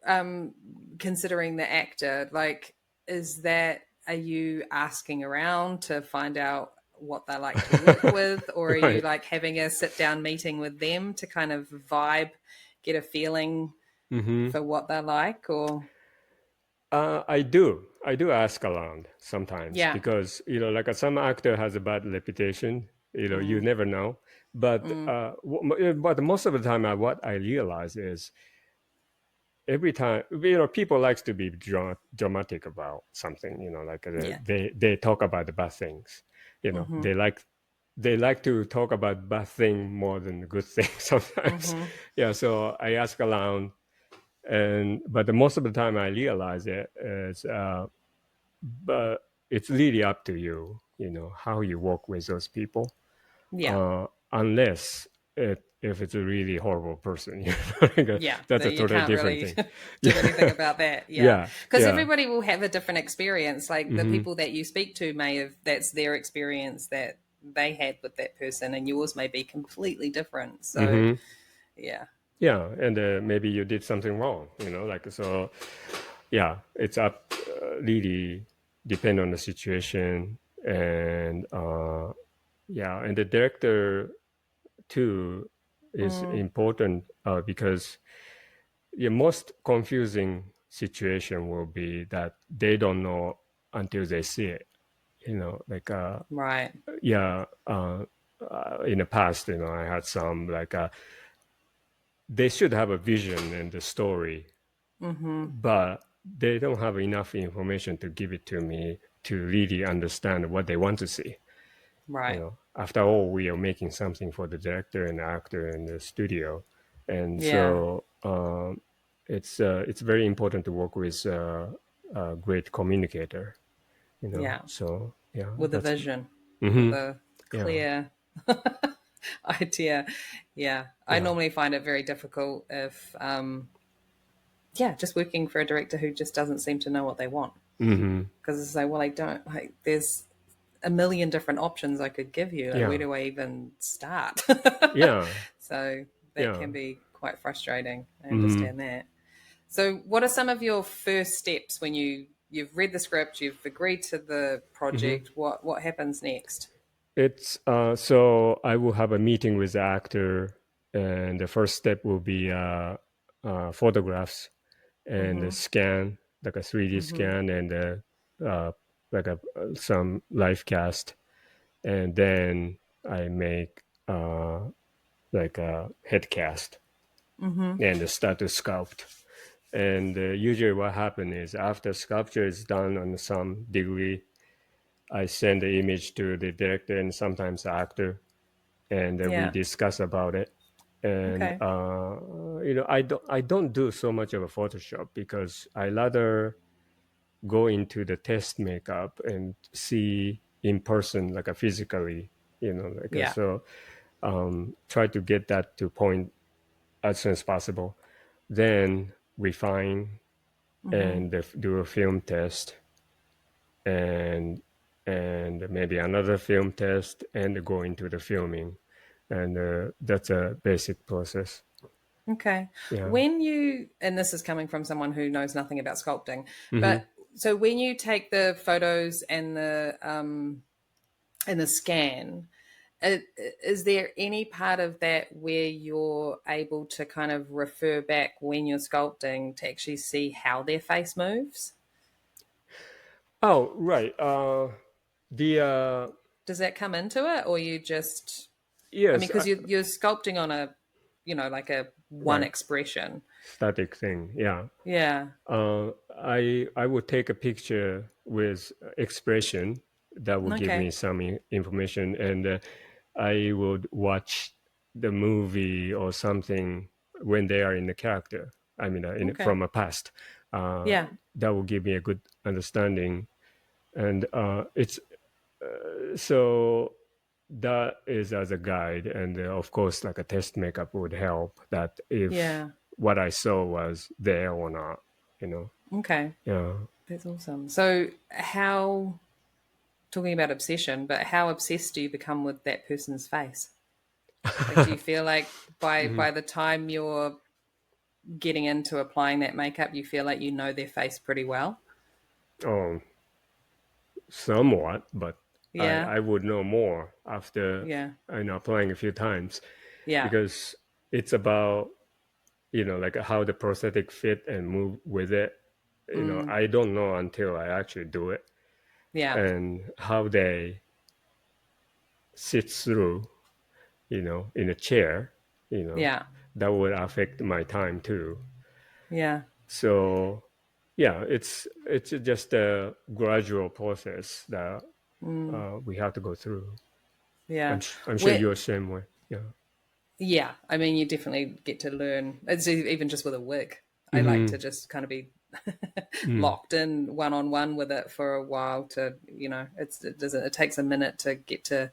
considering the actor, like, is that, are you asking around to find out what they like to work with? Or are you Right. like having a sit down meeting with them to kind of vibe, get a feeling Mm-hmm. for what they like? Or, I do ask around sometimes, yeah. because like some actor has a bad reputation. You Mm, never know. But mm, but most of the time, what I realize is, every time, people likes to be dramatic about something. Like yeah. they talk about the bad things. Mm-hmm. They like to talk about bad thing more than the good thing sometimes. Mm-hmm. Yeah, so I ask around, but the most of the time I realize it is, but it's really up to you, how you work with those people, Yeah. unless if it's a really horrible person, like Yeah, that's a that you totally can't different really thing. do Yeah, anything about that. Yeah, yeah, because yeah. everybody will have a different experience. Like the Hmm. people that you speak to may have, that's their experience that they had with that person, and yours may be completely different. So, Hmm. yeah, Yeah, and maybe you did something wrong, like, so. Yeah, it's up, really depend on the situation, and yeah, and the director too is mm, important, because the most confusing situation will be that they don't know until they see it. Like, right. yeah, in the past, I had some, like, they should have a vision and the story, but they don't have enough information to give it to me to really understand what they want to see. Right. After all, we are making something for the director and the actor and the studio, and Yeah. so it's very important to work with a great communicator. Yeah. So yeah, With a that's vision, with mm-hmm, a yeah, clear idea. Yeah. I yeah, normally find it very difficult if, yeah, just working for a director who just doesn't seem to know what they want. mm-hmm, Because it's like, well, I don't, like, there's a million different options I could give you. Like, where yeah, do I even start? yeah, So that yeah. can be quite frustrating. I Mm-hmm. understand that. So, what are some of your first steps when you've read the script, you've agreed to the Mm-hmm. project? What happens next? It's so I will have a meeting with the actor, and the first step will be photographs and a Mm-hmm. scan, like a 3D Mm-hmm. scan, and like some live cast, and then I make like a head cast Mm-hmm. and start to sculpt. And usually, what happens is after sculpture is done on some degree, I send the image to the director and sometimes the actor, and we Yeah. discuss about it. And Okay. I don't do so much of a Photoshop because I rather go into the test makeup and see in person, like a physically, Yeah. so try to get that to point as soon as possible. Then refine Mm-hmm. and do a film test, and maybe another film test, and go into the filming, and that's a basic process. Okay. Yeah. When you, and this is coming from someone who knows nothing about sculpting, Hmm. but so when you take the photos and the scan, is there any part of that where you're able to kind of refer back when you're sculpting to actually see how their face moves? Oh, right. The Does that come into it, or you just? I mean, yes, because you're sculpting on a, like a one right. expression. Static thing. Yeah. Yeah. I would take a picture with expression that would give me Okay. some information, and I would watch the movie or something when they are in the character. I mean, Okay. from a past. Uh, Yeah. that will give me a good understanding, and it's so that is as a guide, and of course, like a test makeup would help. That if Yeah. what I saw was there or not, you know. Okay. Yeah. That's awesome. So, how, talking about obsession, but how obsessed do you become with that person's face? Like, do you feel like Mhm. by the time you're getting into applying that makeup, you feel like you know their face pretty well? Um, somewhat, but Yeah. I would know more after Yeah. applying a few times, Yeah. because it's about like how the prosthetic fit and move with it. Mm. I don't know until I actually do it, Yeah. and how they sit through, in a chair, you know, Yeah. that would affect my time too. Yeah. So yeah, it's just a gradual process that Mm. we have to go through. Yeah. I'm sure Where, you're the same way. Yeah. yeah. I mean, you definitely get to learn. It's even just with a wig. I like Mm-hmm. to just kind of be Mm. locked in one on one with it for a while to, it takes a minute to get to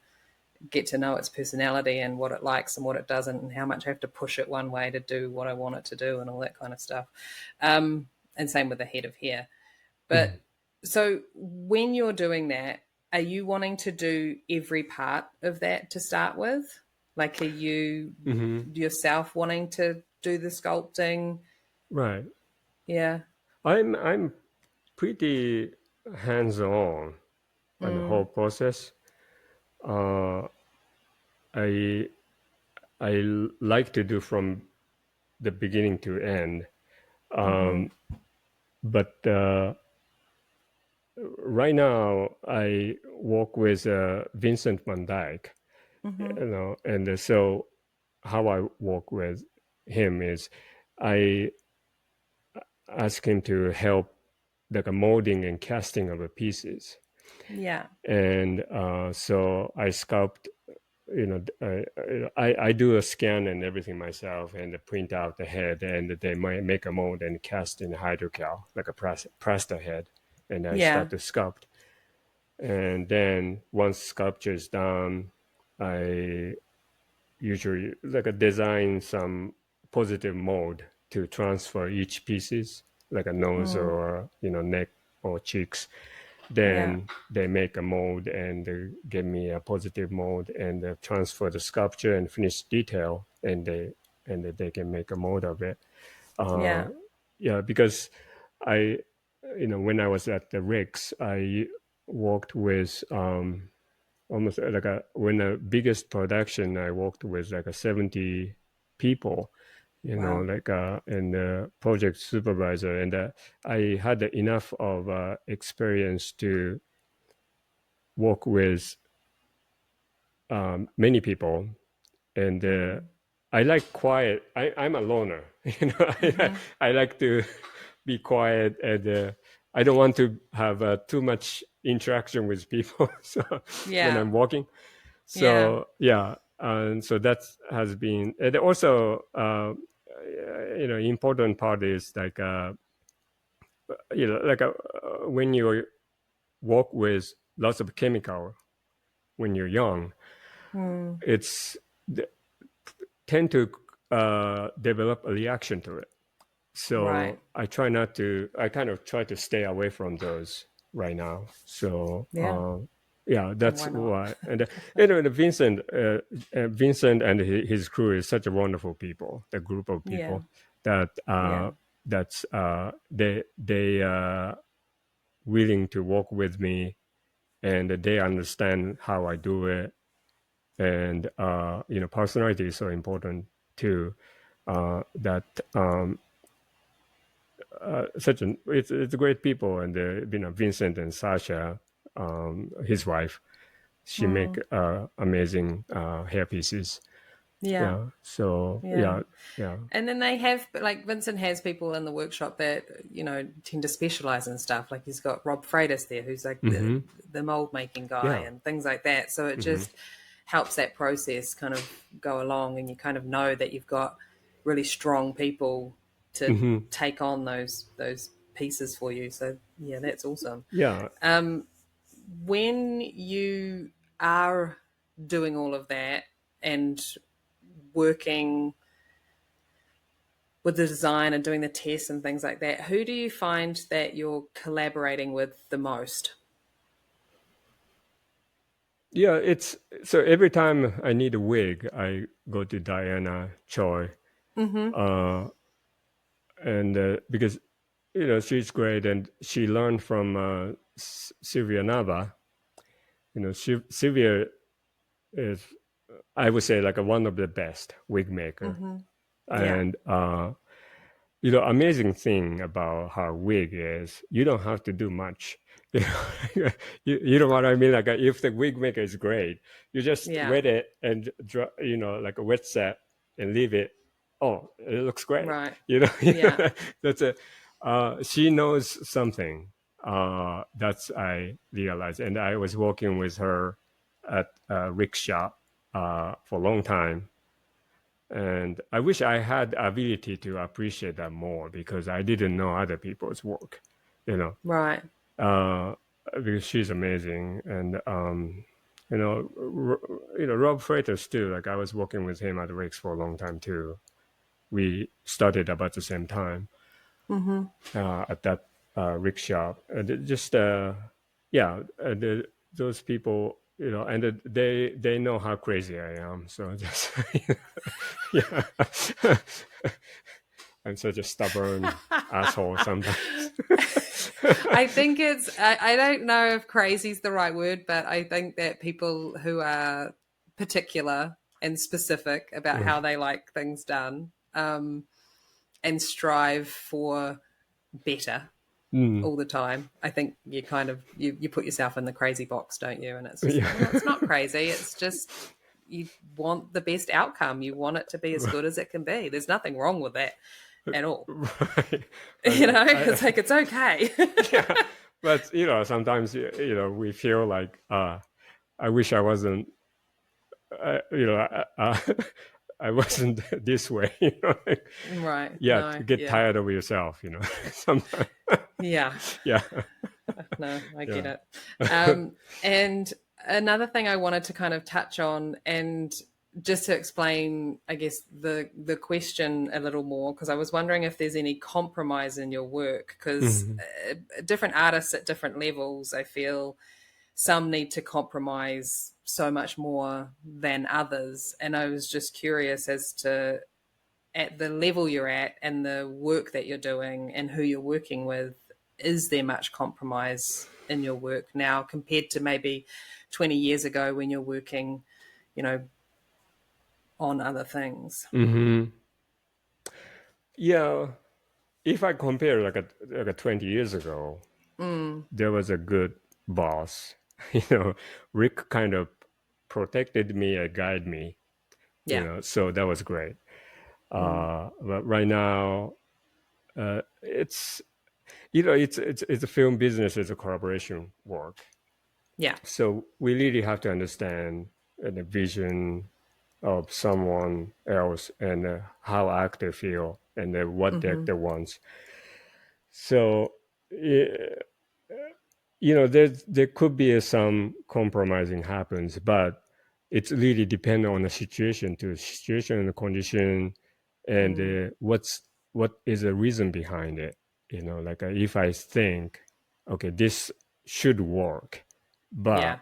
know its personality and what it likes and what it doesn't, and how much I have to push it one way to do what I want it to do and all that kind of stuff. And same with the head of hair. Mm. But so when you're doing that, are you wanting to do every part of that to start with? Like, are you Mm-hmm. yourself wanting to do the sculpting? Right. Yeah. I'm pretty hands-on on the whole Mm, process. Uh, I like to do from the beginning to end. mm-hmm, But right now I work with Vincent van Dyke, mm-hmm, and so how I work with him is I ask him to help like a molding and casting of the pieces. Yeah. And so I sculpt, I do a scan and everything myself and print out the head, and they might make a mold and cast in hydrocal, like a plaster head. And I Yeah. start to sculpt. And then once sculpture is done, I usually like a design some positive mold to transfer each pieces, like a nose or neck or cheeks. Yeah. Then they make a mold and they give me a positive mold and they transfer the sculpture and finish detail, and they can make a mold of it. Uh, Yeah. yeah, because I, when I was at the Rigs, I worked with almost like when the biggest production I worked with like a 70 people, Wow. like and project supervisor, and I had enough of experience to work with many people, and I like quiet. I'm a loner, I like to be quiet, and I don't want to have too much interaction with people. So when Yeah. I'm walking, Yeah. so yeah, and so that has been, and also important part is like when you work with lots of chemical when you're young, Mm. it's tend to develop a reaction to it. Right. So I try not to. I kind of try to stay away from those right now. So Yeah. yeah, And that's why not? why. And Vincent and his crew is such a wonderful people. The group of Yeah. people that Yeah. that's they willing to work with me, and they understand how I do it. And personality is so important too. That such an it's great people, and Vincent and Sasha, his wife, she make Mm. amazing hair pieces. Yeah. Yeah. So Yeah. yeah, yeah. And then they have, like, Vincent has people in the workshop that, tend to specialize in stuff. Like, he's got Rob Freitas there, who's like Mm-hmm. the mold making guy Yeah. and things like that. So it Mm-hmm. just helps that process kind of go along, and you kind of know that you've got really strong people to Mm-hmm. take on those pieces for you. So yeah, that's awesome. Yeah. When you are doing all of that and working with the design and doing the tests and things like that, who do you find that you're collaborating with the most? Yeah, it's so every time I need a wig, I go to Diana Choi, Mm-hmm. uh, and because she's great, and she learned from Sylvia Nava. Sylvia is, I would say, like one of the best wig maker, Mm-hmm. Yeah. and amazing thing about her wig is you don't have to do much. You know, you know what I mean? Like if the wig maker is great, you just Yeah. wet it and like a wet set and leave it. Oh, it looks great. Right. You Yeah. that's a. She knows something. That's I realized, and I was working with her at a rickshaw for a long time, and I wish I had the ability to appreciate that more because I didn't know other people's work, you know, Right. uh, because she's amazing. And, Rob Freitas too, like I was working with him at Rick's for a long time too. We started about the same time Mm-hmm. at that Rick shop. Just, yeah, those people, and they know how crazy I am. So just, yeah. I'm such a stubborn asshole sometimes. I think I don't know if crazy is the right word, but I think that people who are particular and specific about how they like things done, and strive for better Mm, all the time, I think you kind of you put yourself in the crazy box, don't you? And it's just yeah. like, well, it's not crazy. It's just you want the best outcome. You want it to be as good as it can be. There's nothing wrong with that at all. Right. It's like, it's okay. Yeah, but sometimes we feel like I wish I wasn't I wasn't this way. Like, Right. yeah, No. to get Yeah. tired of yourself. Sometimes. Yeah. Yeah. No, I get Yeah. it. And another thing I wanted to kind of touch on, and just to explain, I guess, the question a little more, because I was wondering if there's any compromise in your work, because Mhm. different artists at different levels, I feel some need to compromise so much more than others. And I was just curious as to, at the level you're at and the work that you're doing and who you're working with, is there much compromise in your work now compared to maybe 20 years ago when you're working, you know, on other things? Mhm. Yeah. If I compare like a 20 years ago, there was a good boss. Rick kind of protected me and guided me. Yeah. So that was great. But right now, it's it's a film business. It's a collaboration work. Yeah. So we really have to understand the vision of someone else and how actor feel and what the actor wants. So there could be some compromising happens, but it's really depend on the situation to situation and the condition, and what is the reason behind it. Like if I think, okay, this should work, Yeah. but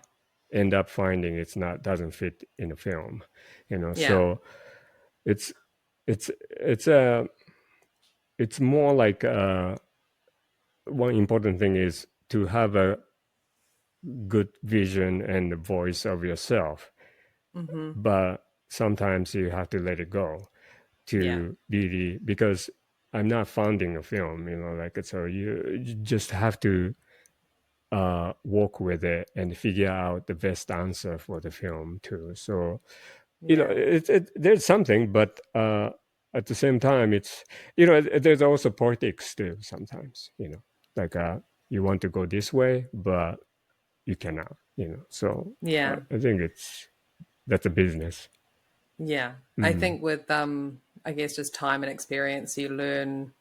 end up finding it's not doesn't fit in the film. Yeah. So it's it's it's a it's more like one important thing is to have a good vision and the voice of yourself, but sometimes you have to let it go Yeah. to really, because I'm not funding a film, like, so you just have to work with it and figure out the best answer for the film too. So Yeah. there's something, but at the same time, it's there's also politics too sometimes. Like you want to go this way, but you cannot. So Yeah. I think that's a business. Yeah. I Mm. think with I guess just time and experience, you learn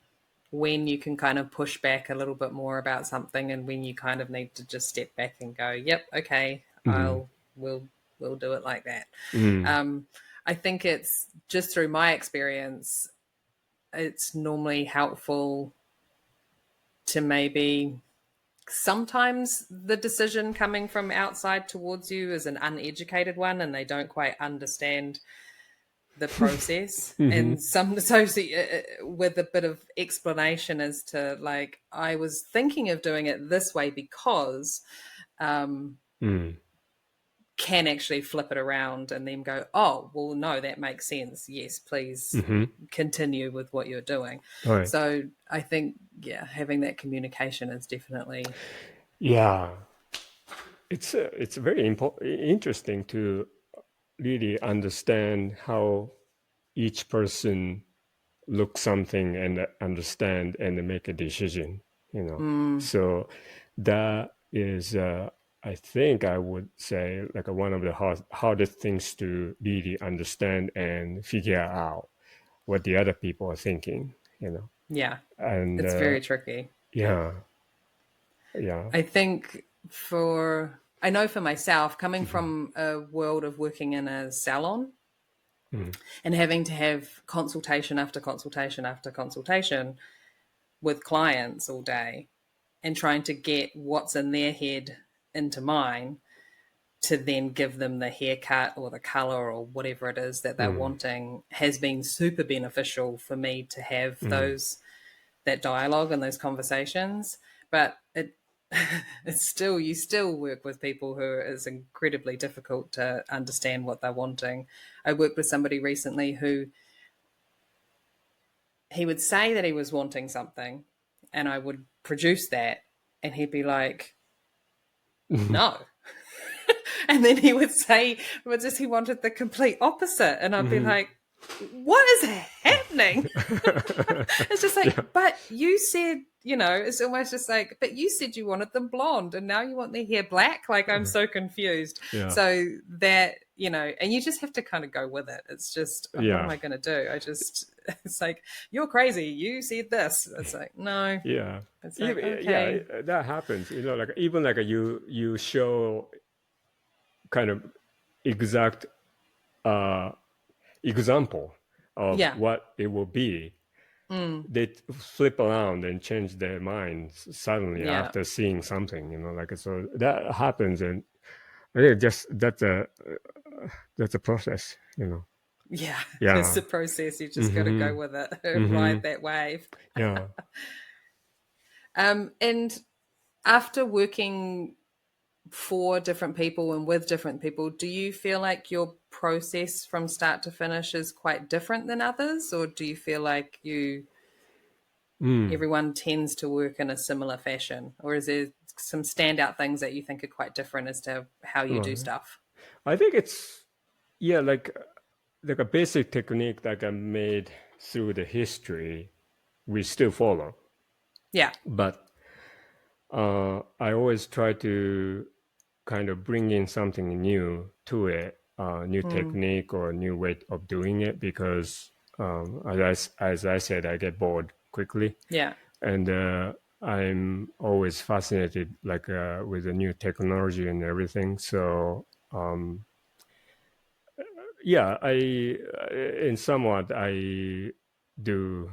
when you can kind of push back a little bit more about something and when you kind of need to just step back and go, yep, okay, Mm. we'll do it like that. Mm. I think it's just through my experience, it's normally helpful to maybe sometimes the decision coming from outside towards you is an uneducated one and they don't quite understand the process. Mm-hmm. And some so with a bit of explanation as to, like, I was thinking of doing it this way because Mm. can actually flip it around and then go, oh, well, no, that makes sense, yes, please Mm-hmm. continue with what you're doing. Right. So I think, yeah, having that communication is definitely. Yeah, it's very interesting to really understand how each person look something and understand and make a decision. So that is, I think I would say, like one of the hardest things to really understand and figure out what the other people are thinking. Yeah, And it's very tricky. yeah, yeah. I think I know for myself, coming from a world of working in a salon Mm. and having to have consultation after consultation after consultation with clients all day and trying to get what's in their head into mine to then give them the haircut or the color or whatever it is that they're Mm. wanting has been super beneficial for me to have Mm. that dialogue and those conversations. But it's still, you still work with people who it's incredibly difficult to understand what they're wanting. I worked with somebody recently who he would say that he was wanting something and I would produce that and he'd be like, no. And then he would say, well, just he wanted the complete opposite. And I'd be like, what is happening? It's just like, but you said, it's almost just like, but you said you wanted them blonde and now you want their hair black. Like, I'm so confused. Yeah. So that, and you just have to kind of go with it. It's just, what am I going to do? It's like, you're crazy. You said this. It's like, no. Yeah. It's like, okay. Yeah, that happens. Like even like you show kind of exact example of what it will be. They flip around and change their minds suddenly after seeing something, like so that happens, and I think that's a process, Yeah, it's a process. You just got to go with it, ride that wave. Yeah. And after working for different people and with different people, do you feel like your process from start to finish is quite different than others, or do you feel like everyone tends to work in a similar fashion, or is there some standout things that you think are quite different as to how you do stuff? I think it's like a basic technique that I made through the history we still follow. Yeah. But I always try to kind of bring in something new to it, new technique or new way of doing it, because as I said, I get bored quickly. Yeah. And I'm always fascinated with the new technology and everything. So in somewhat I do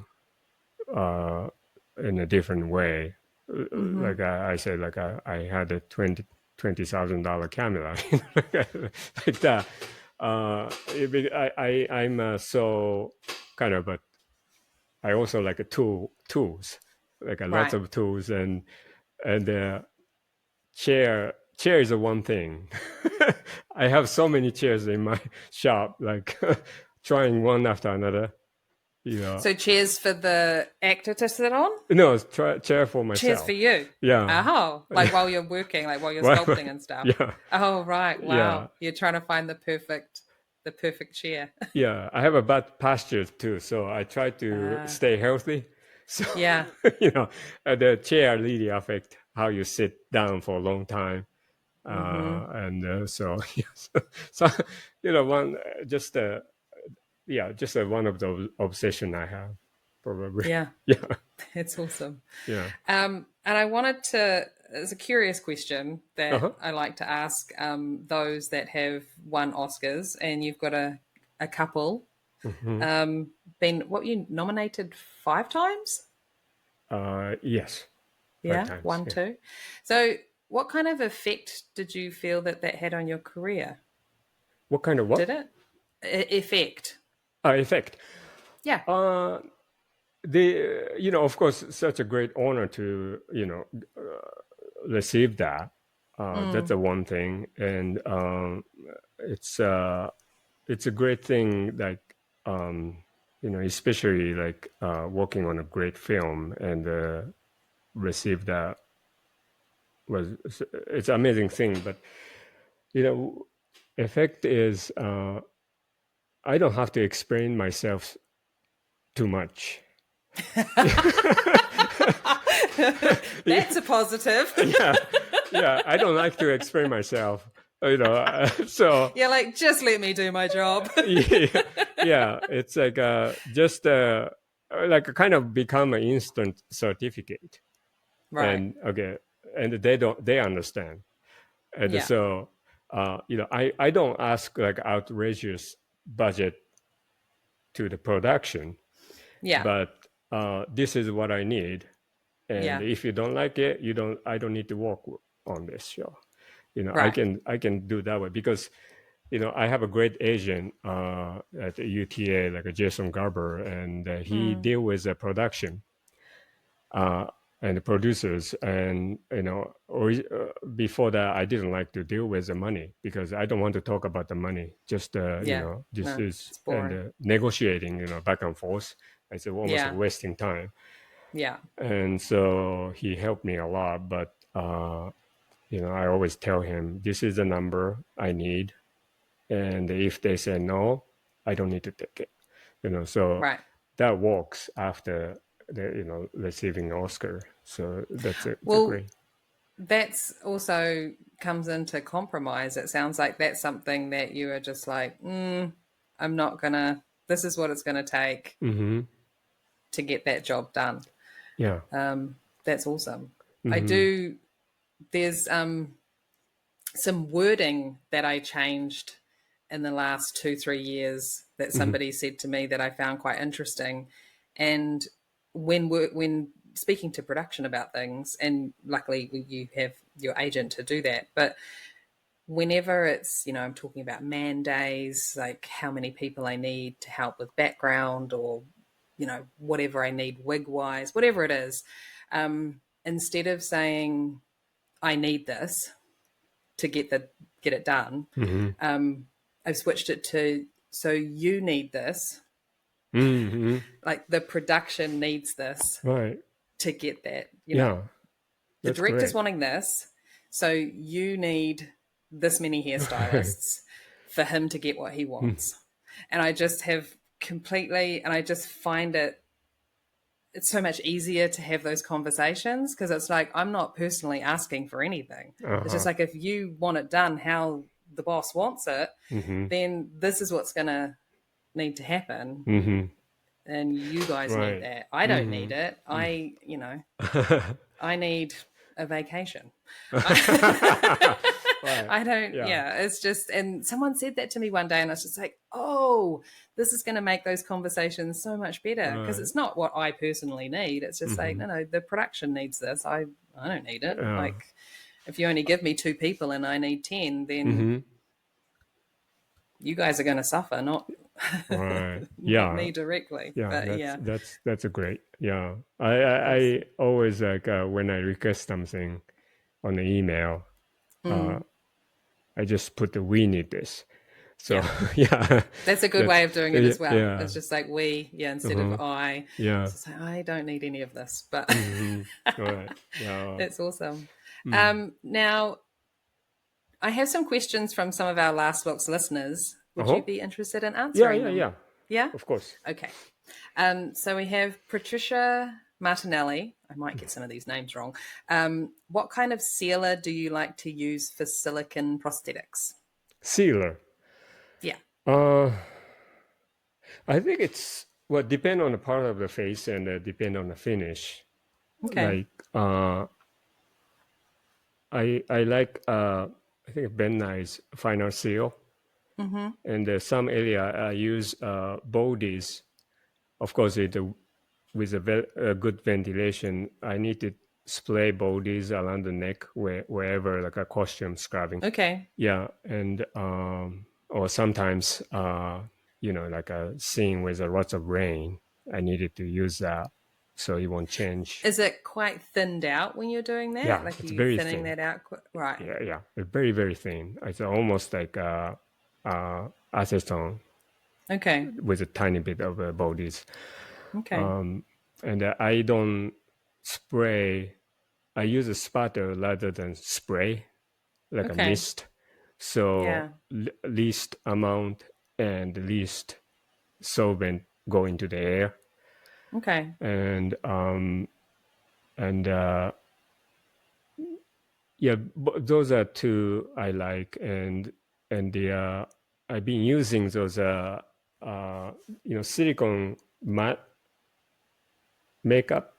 in a different way. Like I said, like I had a $20,000 camera, like that. I'm so kind of, but I also like tools, like lots of tools, and chair is the one thing. I have so many chairs in my shop, like trying one after another. So chairs for the actor to sit on? No, chair for myself. Chairs for you? Yeah. Oh, like while you're working, like while you're sculpting and stuff. Yeah. Oh, right. Wow. You're trying to find the perfect chair. Yeah. I have a bad posture too, so I try to stay healthy. So, yeah. The chair really affect how you sit down for a long time. And so, yes. So, one, just one of the obsession I have, probably. Yeah. Yeah. It's awesome. Yeah. And I wanted to, it's a curious question that I like to ask those that have won Oscars, and you've got a couple. You nominated 5 times? Yes. 5 times. 1, 2. So what kind of effect did you feel that had on your career? What kind of what? Did it? Effect. Effect. Yeah. Of course, such a great honor to, receive that. That's the one thing. And it's a great thing, like, especially like working on a great film and receive that it's an amazing thing. But, effect is, I don't have to explain myself too much. That's a positive. Yeah. I don't like to explain myself, so you're like, just let me do my job. Yeah, it's like just like kind of become an instant certificate, right? And they understand, and so I don't ask like outrageous budget to the production. Yeah. But this is what I need, and if you don't like it, I don't need to work on this show. Right. I can do that way because, I have a great agent at UTA, like a Jason Garber, and he deal with the production and the producers, and before that I didn't like to deal with the money because I don't want to talk about the money. Just is and negotiating, back and forth. It's almost wasting time. Yeah. And so he helped me a lot, but I always tell him, this is the number I need. And if they say no, I don't need to take it. So Right. that works after receiving an Oscar. So it's a Well, great. that's also comes into compromise. It sounds like that's something that you are just like, I'm not gonna. This is what it's gonna take Mm-hmm. to get that job done. Yeah. That's awesome. I Mm-hmm. do. There's some wording that I changed in the last 2-3 years that Mm-hmm. somebody said to me that I found quite interesting. And when speaking to production about things, and luckily you have your agent to do that, but whenever it's, I'm talking about man days, like how many people I need to help with background, or whatever I need wig wise, whatever it is, instead of saying I need this to get it done, Mm-hmm. I've switched it to, so you need this, Mm-hmm. like the production needs this Right. to get that. Yeah. The That's director's great. wanting this, so you need this many Right. hairstylists for him to get what he wants. And I just have completely, and I just find it's so much easier to have those conversations, because it's like I'm not personally asking for anything. It's just Uh-huh. like, if you want it done how the boss wants it, Mm-hmm. then this is what's going to need to happen, Mm-hmm. and you guys need Right. that. I don't Mm-hmm. need it. I need a vacation. Right. I don't, Yeah. yeah, it's just, and someone said that to me one day, and I was just like, oh, this is going to make those conversations so much better, because Right. it's not what I personally need. It's just like, Mm-hmm. no, the production needs this. I don't need it. Yeah. Like, if you only give me 2 people and I need 10, then Mm-hmm. you guys are going to suffer, not Right. not Yeah. me directly. Yeah. But That's yeah. that's that's a great. Yeah. I always like when I request something on the email, uh, I just put the we need this. So Yeah. yeah, That's a good that's way of doing it yeah. as well. Yeah. It's just like we, yeah, instead of Uh-huh. I. Yeah. It's just like, I don't need any of this, but Mm-hmm. Right. Yeah. it's awesome. Mm. Now, I have some questions from some of our Last Box listeners. Would Uh-huh. you be interested in Yeah. answering Yeah. them? Yeah. Yeah? Of course. Okay. So we have Patricia Martinelli. I might get some of these names wrong. What kind of sealer do you like to use for silicone prosthetics? Sealer. Yeah. Uh, I think it's depend on the part of the face and depend on the finish. Okay. Like I like I think Ben Nye's final seal, and some area I use bodies. Of course, with a good ventilation, I need to spray bodies around the neck wherever like a costume scrubbing. Okay. Yeah, and or sometimes like a scene with lots of rain, I needed to use that so it won't change. Is it quite thinned out when you're doing that? Yeah, Like, are it's you very thinning thin. that out? Right. Yeah, yeah, it's very very thin. It's almost like acetone Okay. with a tiny bit of bodies. Okay. And I don't spray. I use a spatter rather than spray, like a Okay. mist. So Yeah. least amount and least solvent go into the air, Okay. and yeah, those are two I like, and the I've been using those silicone matte makeup,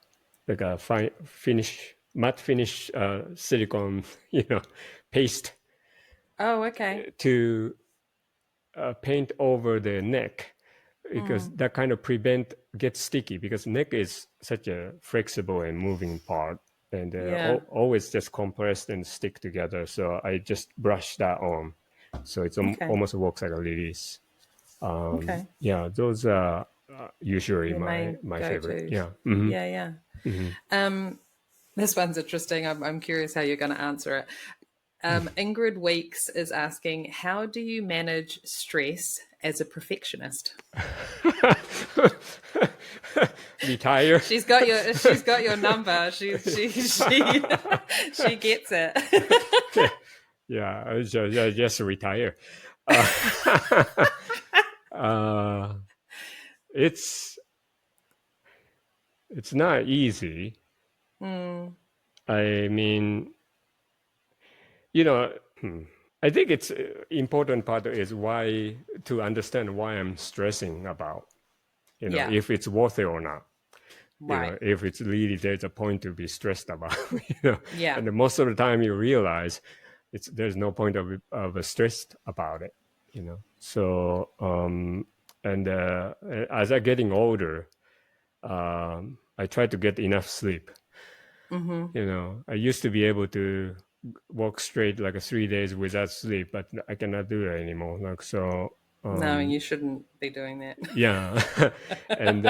like a fine finish matte finish silicone paste Oh, okay. to paint over the neck, because that kind of prevent get sticky, because neck is such a flexible and moving part, and Yeah. always just compressed and stick together. So I just brush that on, so it's Okay. almost works like a release. Okay. Yeah, those are usually Your main my favorite. go-tos. Yeah. Mm-hmm. Yeah, yeah. Mm-hmm. This one's interesting. I'm curious how you're going to answer it. Ingrid Weeks is asking, how do you manage stress as a perfectionist? Retire. She's got your number. She gets it. Yeah, just retire. Uh, it's not easy. I mean, you know, I think it's important part is why to understand why I'm stressing about, Yeah, if it's worth it or not. right. If it's really there's a point to be stressed about, Yeah, and most of the time you realize there's no point of stressed about it, So and as I'm getting older, I try to get enough sleep. I used to be able to walk straight like 3 days without sleep, but I cannot do that anymore. Like so. no, you shouldn't be doing that. Yeah, and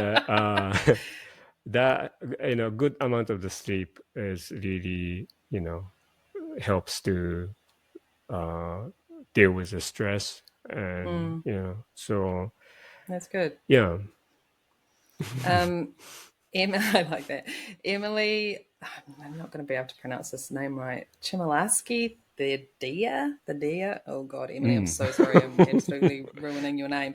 that good amount of the sleep is really helps to deal with the stress, and so That's good. yeah. Emma, I like that. Emily, I'm not going to be able to pronounce this name right. Chmielewski, the Dia. Oh God, Emily, I'm so sorry. I'm absolutely ruining your name.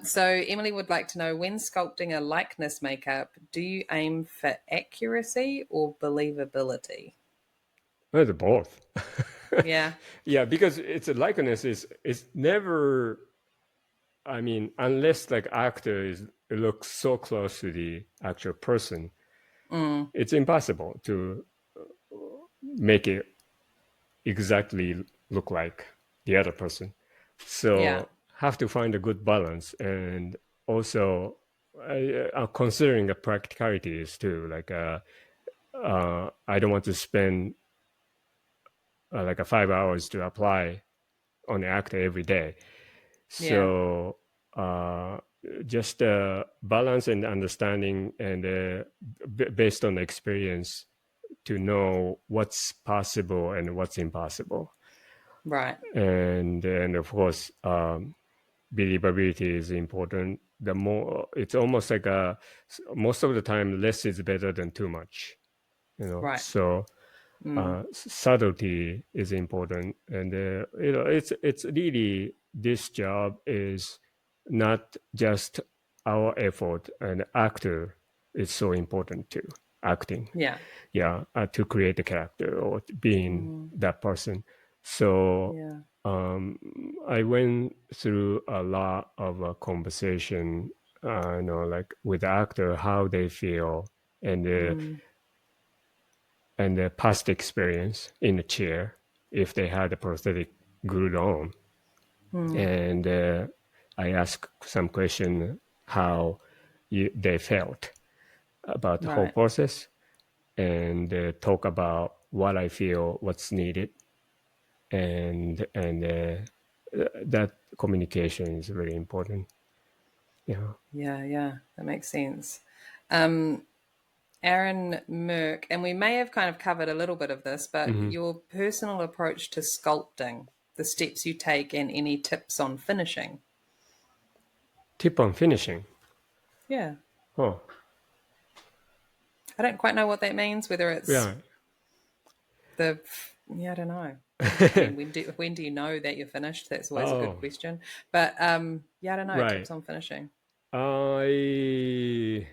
So Emily would like to know, when sculpting a likeness makeup, do you aim for accuracy or believability? Well, the both. Yeah. Yeah, because it's a likeness is never. I mean, unless like actor looks so close to the actual person, it's impossible to make it exactly look like the other person. Yeah. So have to find a good balance, and also considering the practicalities too. Like I don't want to spend like 5 hours to apply on the actor every day. Yeah. So just balance and understanding, and based on experience, to know what's possible and what's impossible. Right. And of course, believability is important. The more, it's almost like most of the time, less is better than too much. Right. So subtlety is important, and it's really, this job is not just our effort, and actor is so important too. Acting, Yeah. yeah, to create the character or being that person. So Yeah. I went through a lot of conversation, like with the actor, how they feel, and the past experience in the chair, if they had a prosthetic glued on. And I asked some question how they felt about the whole Right. process, and talk about what I feel, what's needed, and that communication is very important. Yeah. Yeah. Yeah. That makes sense. Um, Aaron Merck, and we may have kind of covered a little bit of this, but your personal approach to sculpting, the steps you take, and any tips on finishing. Tip on finishing. Yeah. Oh, I don't quite know what that means, whether it's yeah. I don't know. I mean, when do you know that you're finished? That's always a good Oh, question. But I don't know, right. tips on finishing. I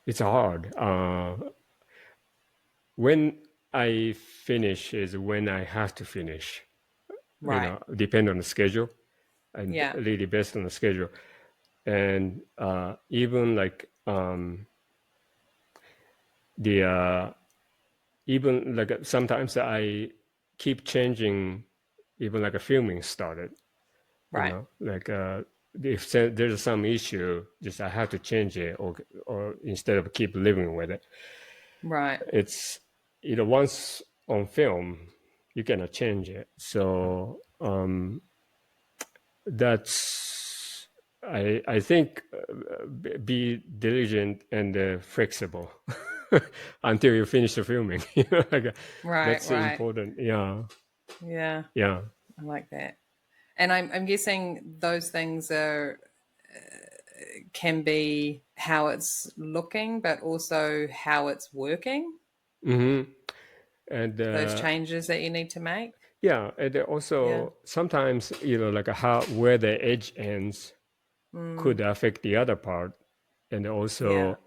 It's hard. When I finish is when I have to finish. Right. Depend on the schedule, and Yeah. really based on the schedule. And even like the even like sometimes I keep changing, even like a filming started. Right. Like if there's some issue, just I have to change it, or instead of keep living with it. Right. It's once on film, you cannot change it. So that's I think be diligent and flexible. until you finish the filming. You know, like Right, that's right. important. Yeah, Yeah, yeah. I like that. And I'm guessing those things are can be how it's looking, but also how it's working. Hmm. And Those changes that you need to make. yeah, and then Yeah. also sometimes like how where the edge ends could Mm, affect the other part, and yeah. also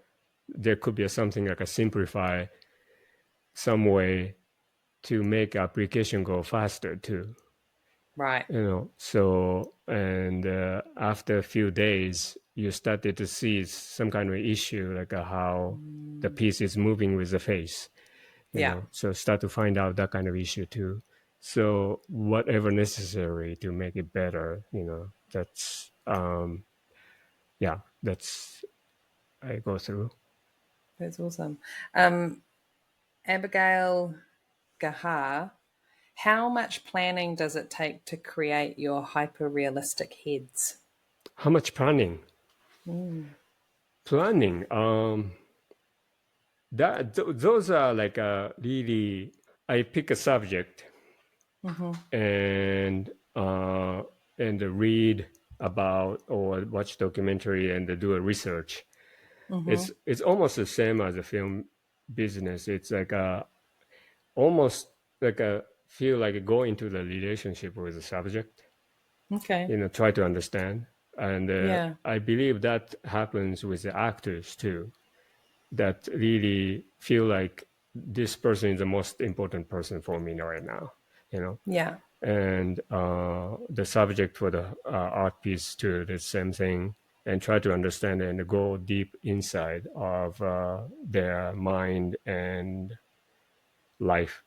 there could be something like a simplify some way to make application go faster too. Right. So and after a few days you started to see some kind of issue like how the Mm, piece is moving with the face, yeah. so start to find out that kind of issue too. So whatever necessary to make it better, that's yeah, that's I go through. That's awesome. Um, Abigail Gahar, how much planning does it take to create your hyper realistic heads? How much planning? Mm, Planning, those are like really, I pick a subject mm-hmm, and uh, and read about or watch documentary and do a research. mm-hmm. It's almost the same as a film business. It's like almost like a feel like go into the relationship with the subject. Okay. Try to understand. And Yeah. I believe that happens with the actors too. That really feel like this person is the most important person for me right now. You know, Yeah. and the subject for the art piece too, the same thing, and try to understand and go deep inside of their mind and life.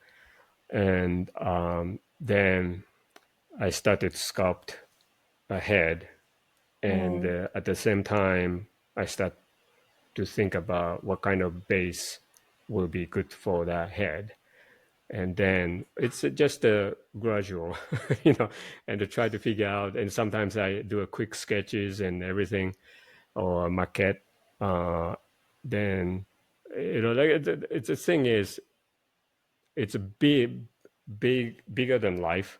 And then I started to sculpt a head, and Mm, at the same time I start to think about what kind of base will be good for that head. And then it's just a gradual, and to try to figure out. And sometimes I do a quick sketches and everything, or a maquette. Then, like it's the thing is, it's a bigger than life,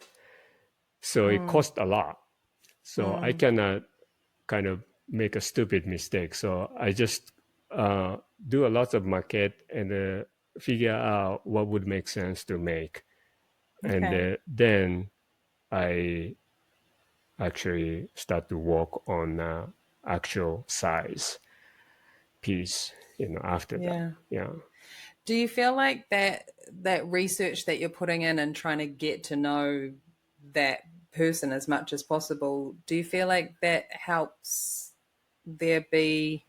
so it mm, costs a lot. So I mm. cannot kind of make a stupid mistake. So I just uh, do a lot of maquette and figure out what would make sense to make, and Okay. then I actually start to work on actual size piece, after that. Yeah. Yeah. Do you feel like that research that you're putting in and trying to get to know that person as much as possible, do you feel like that helps there be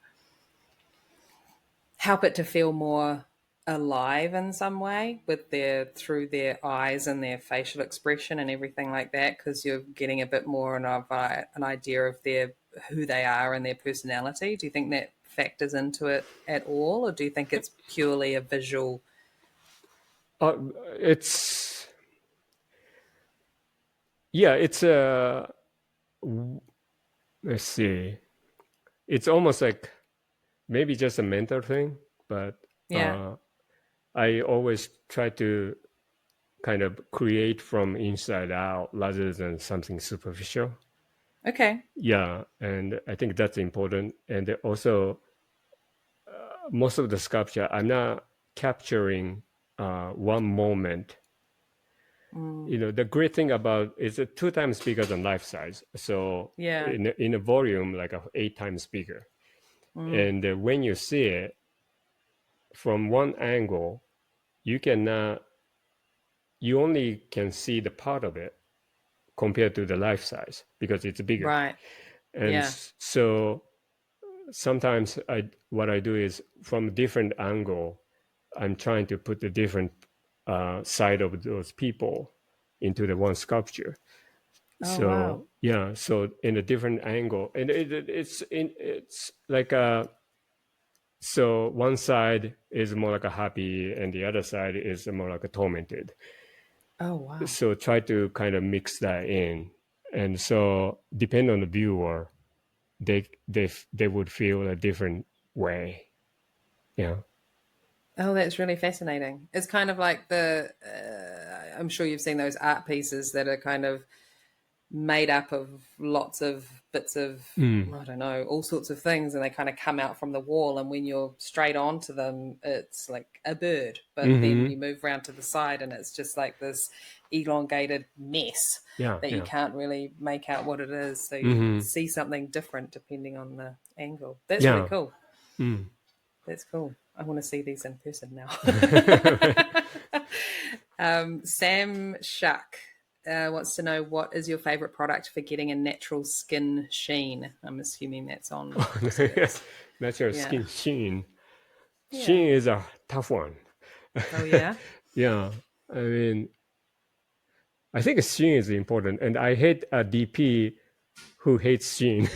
help it to feel more alive in some way with their through their eyes and their facial expression and everything like that, because you're getting a bit more of an idea of their who they are and their personality? Do you think that factors into it at all, or do you think it's purely a visual? uh, it's yeah, it's a let's see, it's almost like maybe just a mental thing, but Yeah. I always try to kind of create from inside out rather than something superficial. Okay. Yeah, and I think that's important. And also, most of the sculpture, I'm not capturing one moment. Mm. The great thing about it's two times bigger than life size. So Yeah. in a volume, like eight times bigger. Mm. And when you see it from one angle, you cannot, you only can see the part of it compared to the life size because it's bigger. Right. And Yeah. so sometimes what I do is from different angle, I'm trying to put the different side of those people into the one sculpture. Oh wow. So yeah, so in a different angle, and it's like so one side is more like a happy, and the other side is more like a tormented. Oh wow. So try to kind of mix that in, and so depend on the viewer, they would feel a different way. Yeah. Oh, that's really fascinating. It's kind of like I'm sure you've seen those art pieces that are kind of made up of lots of bits of, Mm. I don't know, all sorts of things, and they kind of come out from the wall. And when you're straight onto them, it's like a bird, but then Mm-hmm. you move around to the side, and it's just like this elongated mess Yeah, that you yeah. can't really make out what it is. So you Mm-hmm. see something different depending on the angle. That's really Yeah. cool. Mm. That's cool. I want to see these in person now. Sam Shuck wants to know, what is your favorite product for getting a natural skin sheen? I'm assuming that's on prosthetics. Natural Yeah. skin sheen. Yeah. Sheen is a tough one. Oh, yeah. Yeah. I mean, I think sheen is important, and I hate a DP who hates sheen.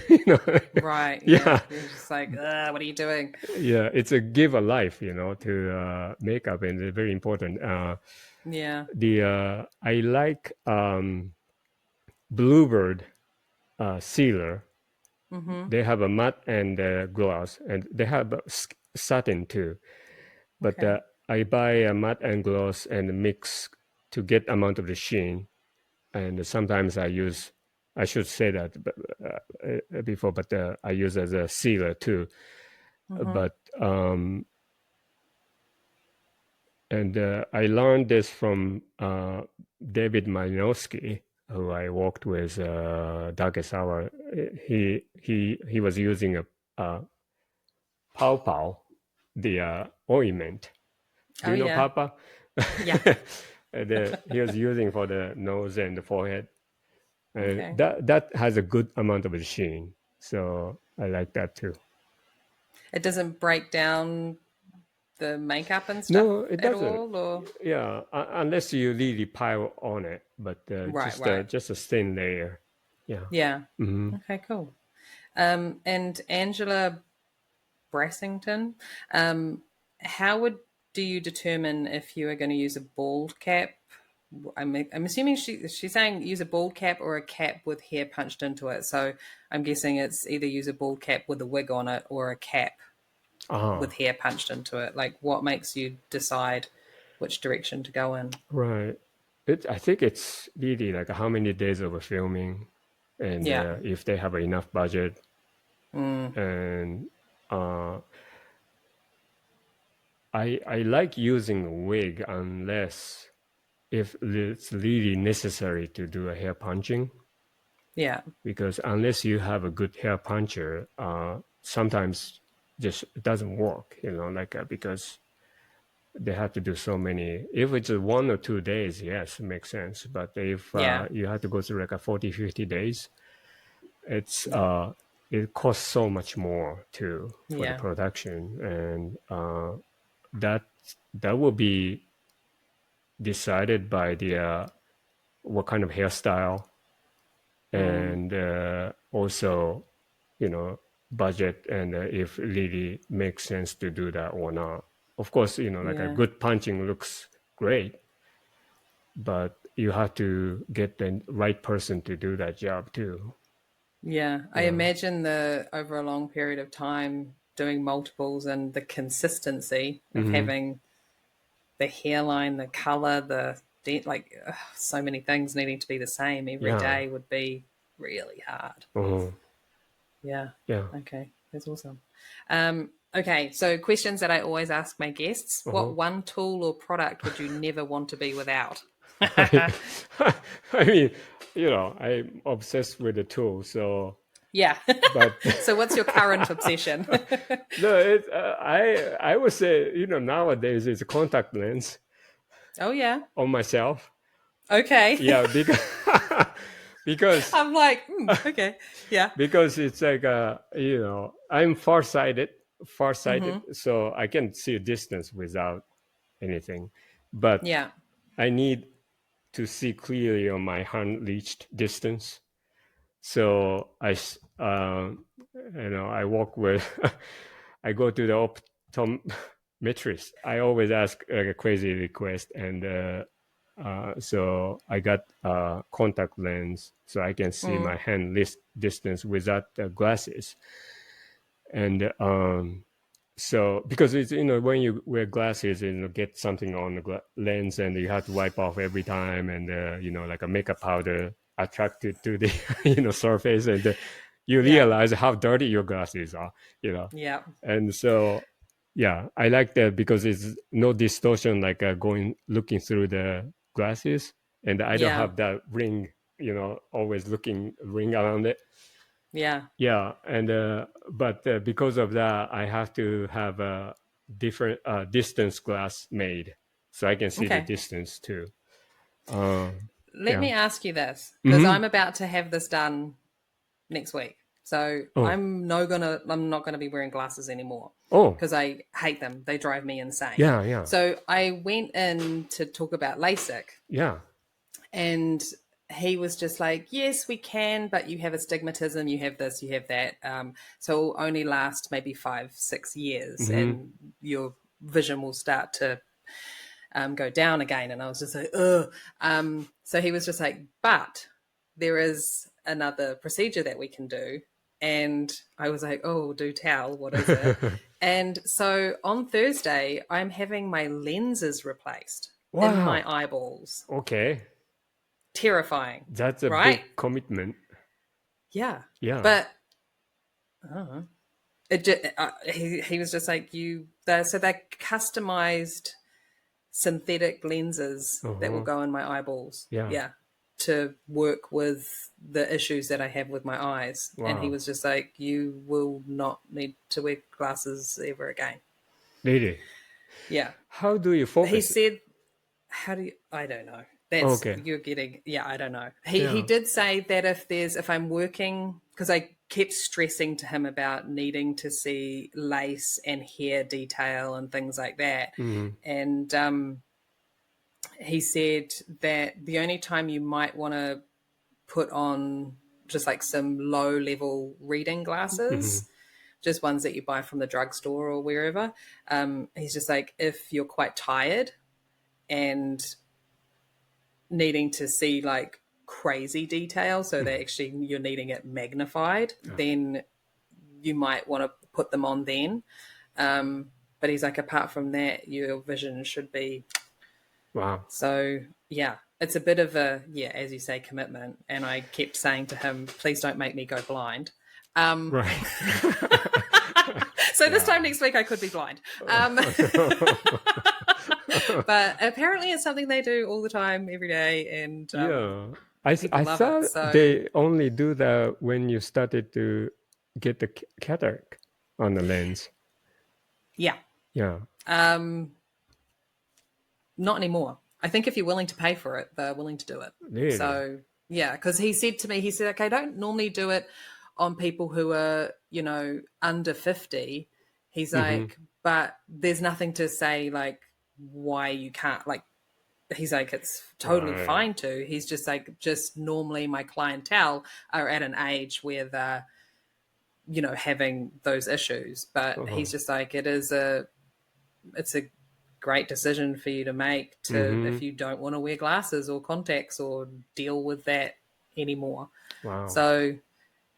Right. Yeah. Yeah, You're just like, what are you doing? yeah. It's a give a life, to makeup, and it's very important. Yeah. The I like Bluebird sealer. Mm-hmm. They have a matte and gloss, and they have satin too. But Okay. I buy a matte and gloss and mix to get amount of the sheen. And sometimes I should say that before, but I use as a sealer too. Mm-hmm. But and I learned this from David Malinowski, who I worked with Darkest Hour. He was using a Pow Pow, the ointment. Do Oh, you know yeah. Papa? Yeah. And, he was using for the nose and the forehead. And Okay. that has a good amount of sheen. So I like that too. It doesn't break down the makeup and stuff No, it at doesn't. all, or? Yeah, unless you really pile on it, but Right, right. just a thin layer. Yeah. Yeah. Hmm. Okay, cool. And Angela Brassington, how would do you determine if you are going to use a bald cap? I'm assuming she's saying use a bald cap or a cap with hair punched into it. So I'm guessing it's either use a bald cap with a wig on it or a cap with Ah, hair punched into it. Like, what makes you decide which direction to go in? right. I think it's really like how many days of filming, and Yeah. if they have enough budget, Mm, and uh, I like using a wig unless if it's really necessary to do a hair punching, yeah. because unless you have a good hair puncher, sometimes just it doesn't work, like because they have to do so many. If it's 1 or 2 days, yes, it makes sense. But if Yeah. you have to go through like a 40, 50 days, it's Yeah. it costs so much more too for the Yeah. production, and that that will be decided by the what kind of hairstyle, Mm, and also budget, and if it really makes sense to do that or not. Of course, like a yeah. good punching looks great, but you have to get the right person to do that job too. Yeah, I Yeah. imagine the over a long period of time doing multiples and the consistency of Hmm. having the hairline, the color, so many things needing to be the same every Yeah. day would be really hard. Uh-huh. Yeah. Yeah. Okay, that's awesome. Okay, so questions that I always ask my guests: Uh-huh. what one tool or product would you never want to be without? I, I mean, I'm obsessed with the tool, so Yeah. but So, what's your current obsession? no, I would say, nowadays it's a contact lens Oh yeah. on myself. Okay. Yeah, because because I'm like, okay, yeah, because it's like I'm farsighted, mm-hmm. so I can see a distance without anything, but Yeah, I need to see clearly on my hand reached distance. So I walk with, I go to the optometrist. I always ask like a crazy request, and so I got a contact lens so I can see mm, my hand list distance without the glasses. And So because it's, you know, when you wear glasses and you get something on the lens and you have to wipe off every time, and you know, like a makeup powder attracted to the you know, surface, and you Yeah. realize how dirty your glasses are, you know. Yeah. And so yeah, I like that because it's no distortion, like going looking through the glasses, and I don't Yeah. have that ring, you know, always looking ring around it. Yeah. Yeah, and but because of that, I have to have a different distance glass made, so I can see the Okay. distance too. Um, Let yeah. me ask you this, because Mm-hmm. I'm about to have this done next week. So Oh. I'm not gonna be wearing glasses anymore Oh. because I hate them. They drive me insane. Yeah. Yeah. So I went in to talk about LASIK, Yeah. and he was just like, yes, we can, but you have astigmatism, you have this, you have that. So it'll only last maybe 5, 6 years, Mm-hmm. and your vision will start to go down again. And I was just like, ugh. So he was just like, but there is another procedure that we can do. And I was like, oh, do tell, what is it? And so on Thursday, I'm having my lenses replaced in my Wow. eyeballs. Okay, Terrifying, that's a right? big commitment. Yeah. Yeah. But I don't know. He was just like, so they're customized synthetic lenses that will Uh-huh. go in my eyeballs. Yeah. Yeah. To work with the issues that I have with my eyes. And he Wow. was just like, you will not need to wear glasses ever again. Really? Yeah. How do you He focus? said, how do you, I don't know. That's, Okay. you're getting, yeah, I don't know. He Yeah. did say that if I'm working, because I kept stressing to him about needing to see lace and hair detail and things like that. Mm-hmm. And he said that the only time you might want to put on just like some low level reading Mm-hmm. glasses, just ones that you buy from the drugstore or wherever. He's just like, if you're quite tired and needing to see like crazy detail, so that actually you're needing it magnified, Yeah. then you might want to put them on then. But he's like, apart from that, your vision should be. Wow. So yeah, it's a bit of a, yeah, as you say, commitment. And I kept saying to him, please don't make me go blind. Right. So this Yeah. time next week I could be blind. But apparently it's something they do all the time, every day, and Yeah. people I love it. thought So they only do that when you started to get the cataract on the lens. yeah, Yeah. not anymore. I think if you're willing to pay for it, they're willing to do it. Really? So yeah, because he said to me, he said, okay, I don't normally do it on people who are, under 50. He's Mm-hmm. like, but there's nothing to say like why you can't, like, he's like, it's totally Right. fine to. He's just like, just normally my clientele are at an age where they're, having those issues. But Uh-huh. he's just like, it's a great decision for you to make, to Mm-hmm. if you don't want to wear glasses or contacts or deal with that anymore. Wow. So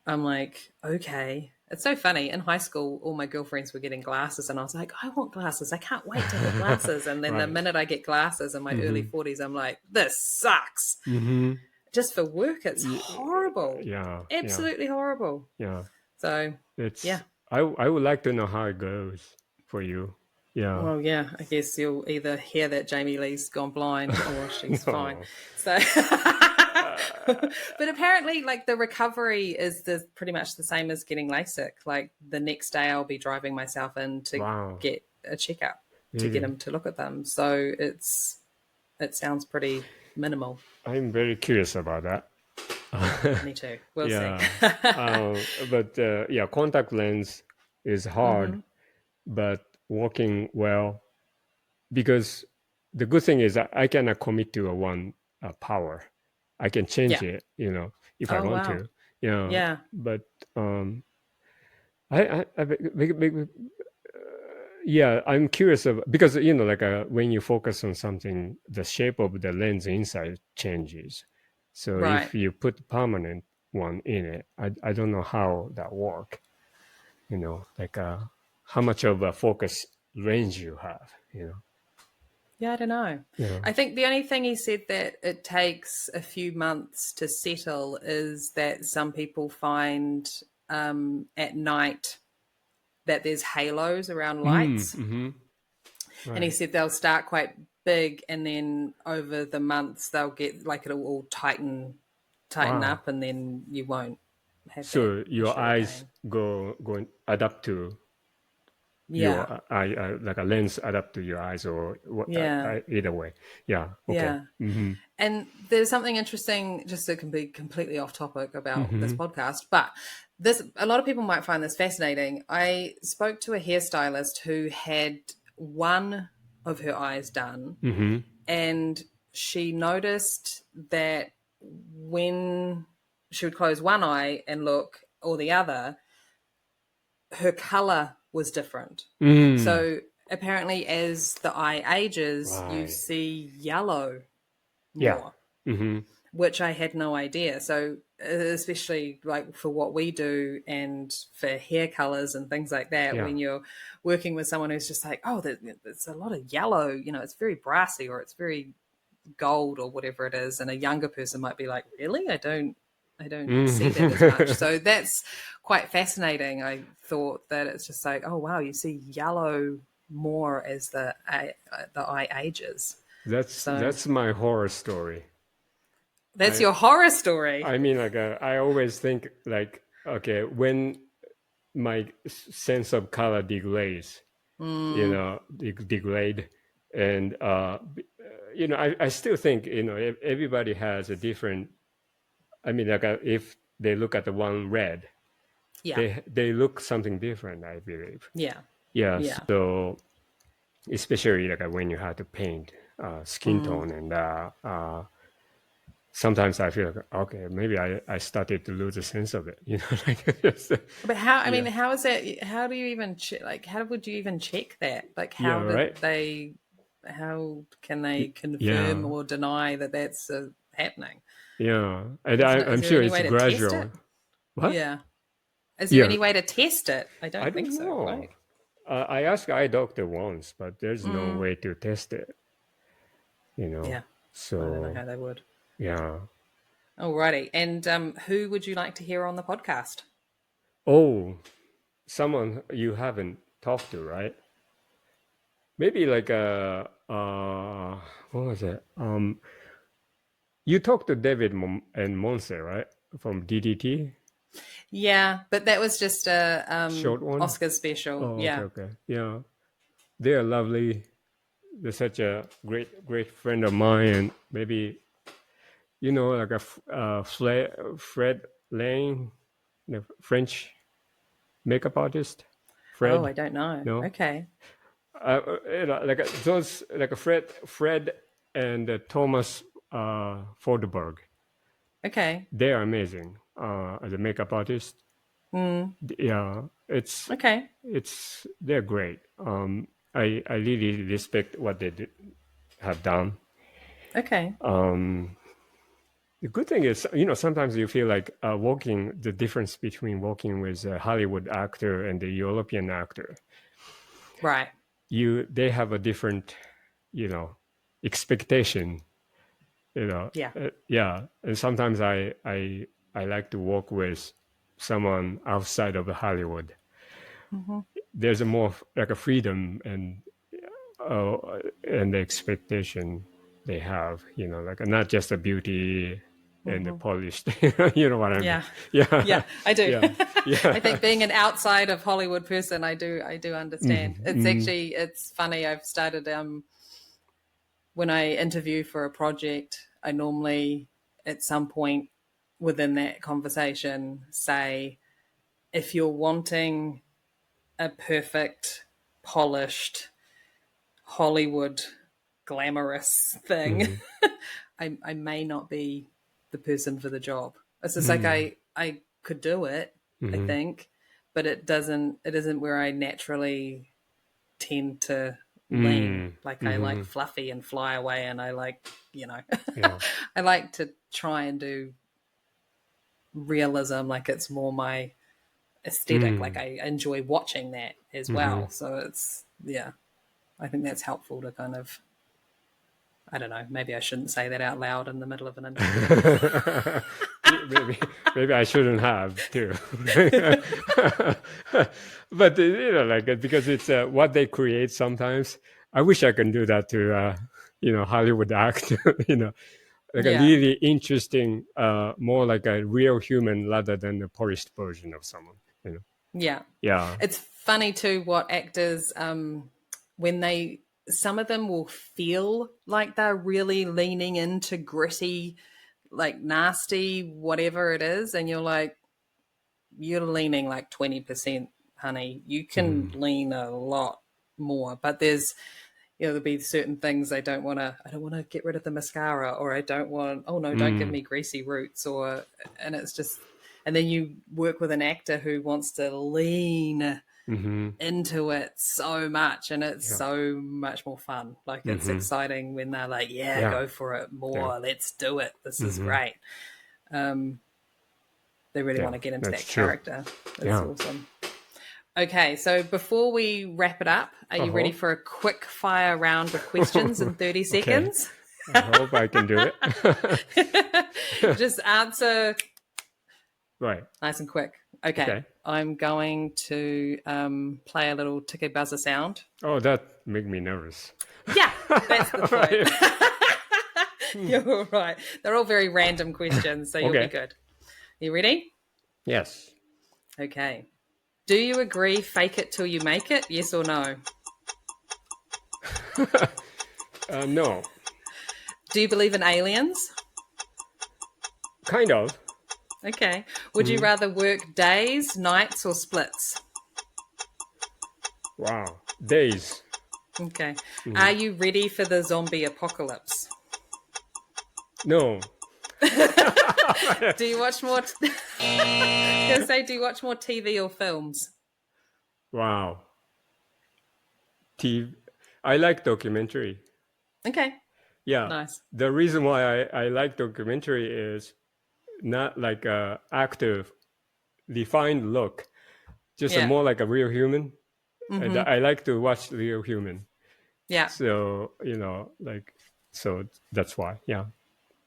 I'm like, okay. It's so funny. In high school, all my girlfriends were getting glasses, and I was like, I want glasses. I can't wait to have glasses. And then the Right. minute I get glasses in my early Mm-hmm. 40s, I'm like, this sucks. Mm-hmm. Just for work, it's Yeah. horrible. Yeah. Yeah. Absolutely horrible. Yeah. So, It's yeah. I would like to know how it goes for you. Yeah. Well, yeah, I guess you'll either hear that Jaime Leigh's gone blind or she's fine. No. So, Uh, but apparently, like, the recovery is pretty much the same as getting LASIK. Like, the next day I'll be driving myself in to wow. get a checkup to get Really? him to look at them. So it sounds pretty minimal. I'm very curious about that. Me too. We'll see. Yeah. But yeah, contact lens is hard, but working well because the good thing is that I cannot commit to a one power. I can change Yeah. it, you know, if I Oh, want wow. to. You know, Yeah. but yeah, I'm curious about, because you know, like when you focus on something, the shape of the lens inside changes. So Right. if you put permanent one in it, I don't know how that work. You know, like how much of a focus range you have, Yeah, I don't know. Yeah. I think the only thing he said that it takes a few months to settle is that some people find at night that there's halos around lights. Mm-hmm. And he Right. said they'll start quite big and then over the months they'll get like it'll all tighten Wow. up and then you won't have that So your issue eyes again. go and adapt to Yeah. your eye, like a lens adapt to your eyes, or what? Yeah. Either way. Yeah. Okay. Yeah. Mm-hmm. And there's something interesting, just to be completely off topic about this Mm-hmm. podcast, but this a lot of people might find this fascinating. I spoke to a hairstylist who had one of her eyes done, Mm-hmm. and she noticed that when she would close one eye and look or the other, her color was different. Mm. So apparently, as the eye ages, you Right. see yellow Yeah. more, Mm-hmm. which I had no idea. So especially like for what we do and for hair colors and things like that, Yeah. when you're working with someone who's just like, oh, there's a lot of yellow, it's very brassy or it's very gold or whatever it is, and a younger person might be like, really, I don't see that as much. Mm. So that's quite fascinating. I thought that it's just like, oh wow, you see yellow more as the eye ages. So That's my horror story. that's I your horror story. I mean, like, I always think like, okay, when my sense of color degrades, degrade, and I still think everybody has a different. I mean, like, if they look at the one red, Yeah, they look something different, I believe. yeah, Yeah. yeah. So especially like when you have to paint skin tone, and sometimes I feel like, okay, maybe I started to lose a sense of it, like But how? I yeah, mean, how is that? How do you even like? How would you even check that? Like, yeah, how did right, they? How can they confirm yeah, or deny that that's happening? yeah, and Is I'm there sure any it's way to test gradual. it? What? Yeah. Is there Yeah, any way to test it? I I don't think don't so, know. right? I asked eye doctor once, but there's no Mm, way to test it, yeah. I don't know So how they would. yeah. Alrighty. And who would you like to hear on the podcast? Oh, someone you haven't talked to, right? Maybe like what was it? You talked to David and Monse, right? From DDT, Yeah, but that was just a short one. Oscar special. Oh, okay, Yeah. okay. Yeah, they are lovely. They're such a great friend of mine, and maybe like Fred Lang, the French makeup artist. Oh, I Fred, don't know. no, Okay. like those, like Fred and Thomas Fordberg. Okay. They are amazing as a makeup artist. Mm, Yeah, okay. they're great. I really respect what they have done. Okay. The good thing is, sometimes you feel like the difference between working with a Hollywood actor and the European actor. Right. They have a different, expectation. Yeah. Yeah, and sometimes I like to work with someone outside of Hollywood. Hmm. There's a more like a freedom uh, and the expectation they have, like not just the beauty and the Hmm. polished, you know what I mean? Yeah. Yeah, Yeah, I do. yeah, I yeah. think being an outside of Hollywood person, I do understand. Mhm, mhm, It's funny. I've started when I interview for a project, I normally at some point within that conversation say, if you're wanting a perfect, polished, Hollywood glamorous thing, mhm, I may not be the person for the job. It's just like mhm, I could do it, I mhm. think, but it isn't where I naturally tend to lean. Mm, Like I like mhm. fluffy and fly away, and I like, Yeah. I like to try and do realism. Like aesthetic. Like I enjoy watching that as well. So it's, yeah, I think that's helpful to kind of, I don't know, maybe I shouldn't say that out loud in the middle of an interview. maybe I shouldn't have too. But you know, like because it's what they create sometimes. I wish I can do that to you know, Hollywood actor. You know, like a really interesting, more like a real human rather than a polished version of someone. You know. Yeah. Yeah. It's funny too what actors, when they, some of them will feel like they're really leaning into gritty, like nasty, whatever it is. And you're like, you're leaning like 20%, honey. You can lean a lot more. But there's, you know, there'll be certain things I don't want to get rid of the mascara, or I don't want, oh no, don't give me greasy roots, or, and it's just, and then you work with an actor who wants to lean into it so much, and it's so much more fun. Like it's exciting when they're like, go for it more. Let's do it. This is great. They really want to get into that character. That's awesome. Okay, so before we wrap it up, are you ready for a quick fire round of questions in 30 seconds? I hope I can do it. Just answer right. Nice and quick. Okay. I'm going to play a little ticky buzzer sound. Oh, that made me nervous. Yeah, that's the point. You're all right. They're all very random questions, so you'll be good. You ready? Yes. Okay. Do you agree, fake it till you make it? Yes or no? No. Do you believe in aliens? Kind of. Okay. Would you rather work days, nights, or splits? Wow. Days. Okay. Are you ready for the zombie apocalypse? No. Do you watch more? I was gonna say, do you watch more TV or films? Wow. TV. I like documentary. Okay. Yeah. Nice. The reason why I like documentary is not like a active, refined look, just a more like a real human. I like to watch real human. Yeah. So, you know, like, so that's why. Yeah.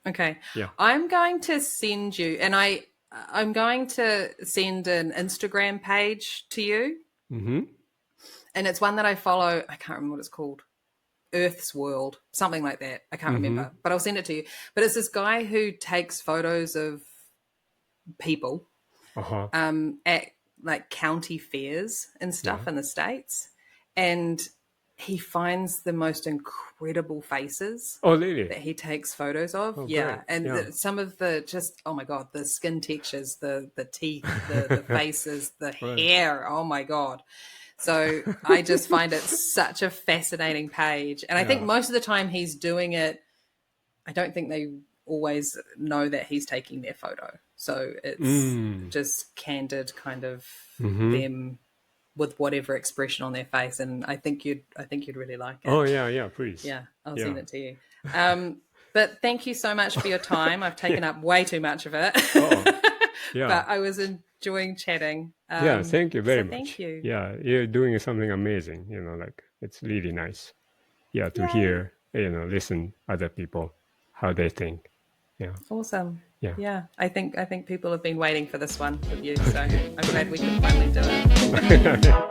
Okay. Yeah. I'm going to send you, and I'm going to send an Instagram page to you. And it's one that I follow. I can't remember what it's called. Earth's World, something like that. I can't remember, but I'll send it to you. But it's this guy who takes photos of people at like county fairs and stuff in the States. And he finds the most incredible faces that he takes photos of. And some of the just, oh my God, the skin textures, the teeth, the faces, the hair. Oh my God. So I just find it such a fascinating page. And I think most of the time he's doing it, I don't think they always know that he's taking their photo. So it's just candid kind of them with whatever expression on their face. And I think you'd really like it. Oh yeah, please. Yeah, I'll send it to you. But thank you so much for your time. I've taken up way too much of it. But I was enjoying chatting. Thank you very much. Thank you. Yeah, you're doing something amazing. You know, like it's really nice. Yeah, to hear, you know, listen other people how they think. Yeah. Awesome. Yeah. I think people have been waiting for this one with you, so I'm glad we could finally do it.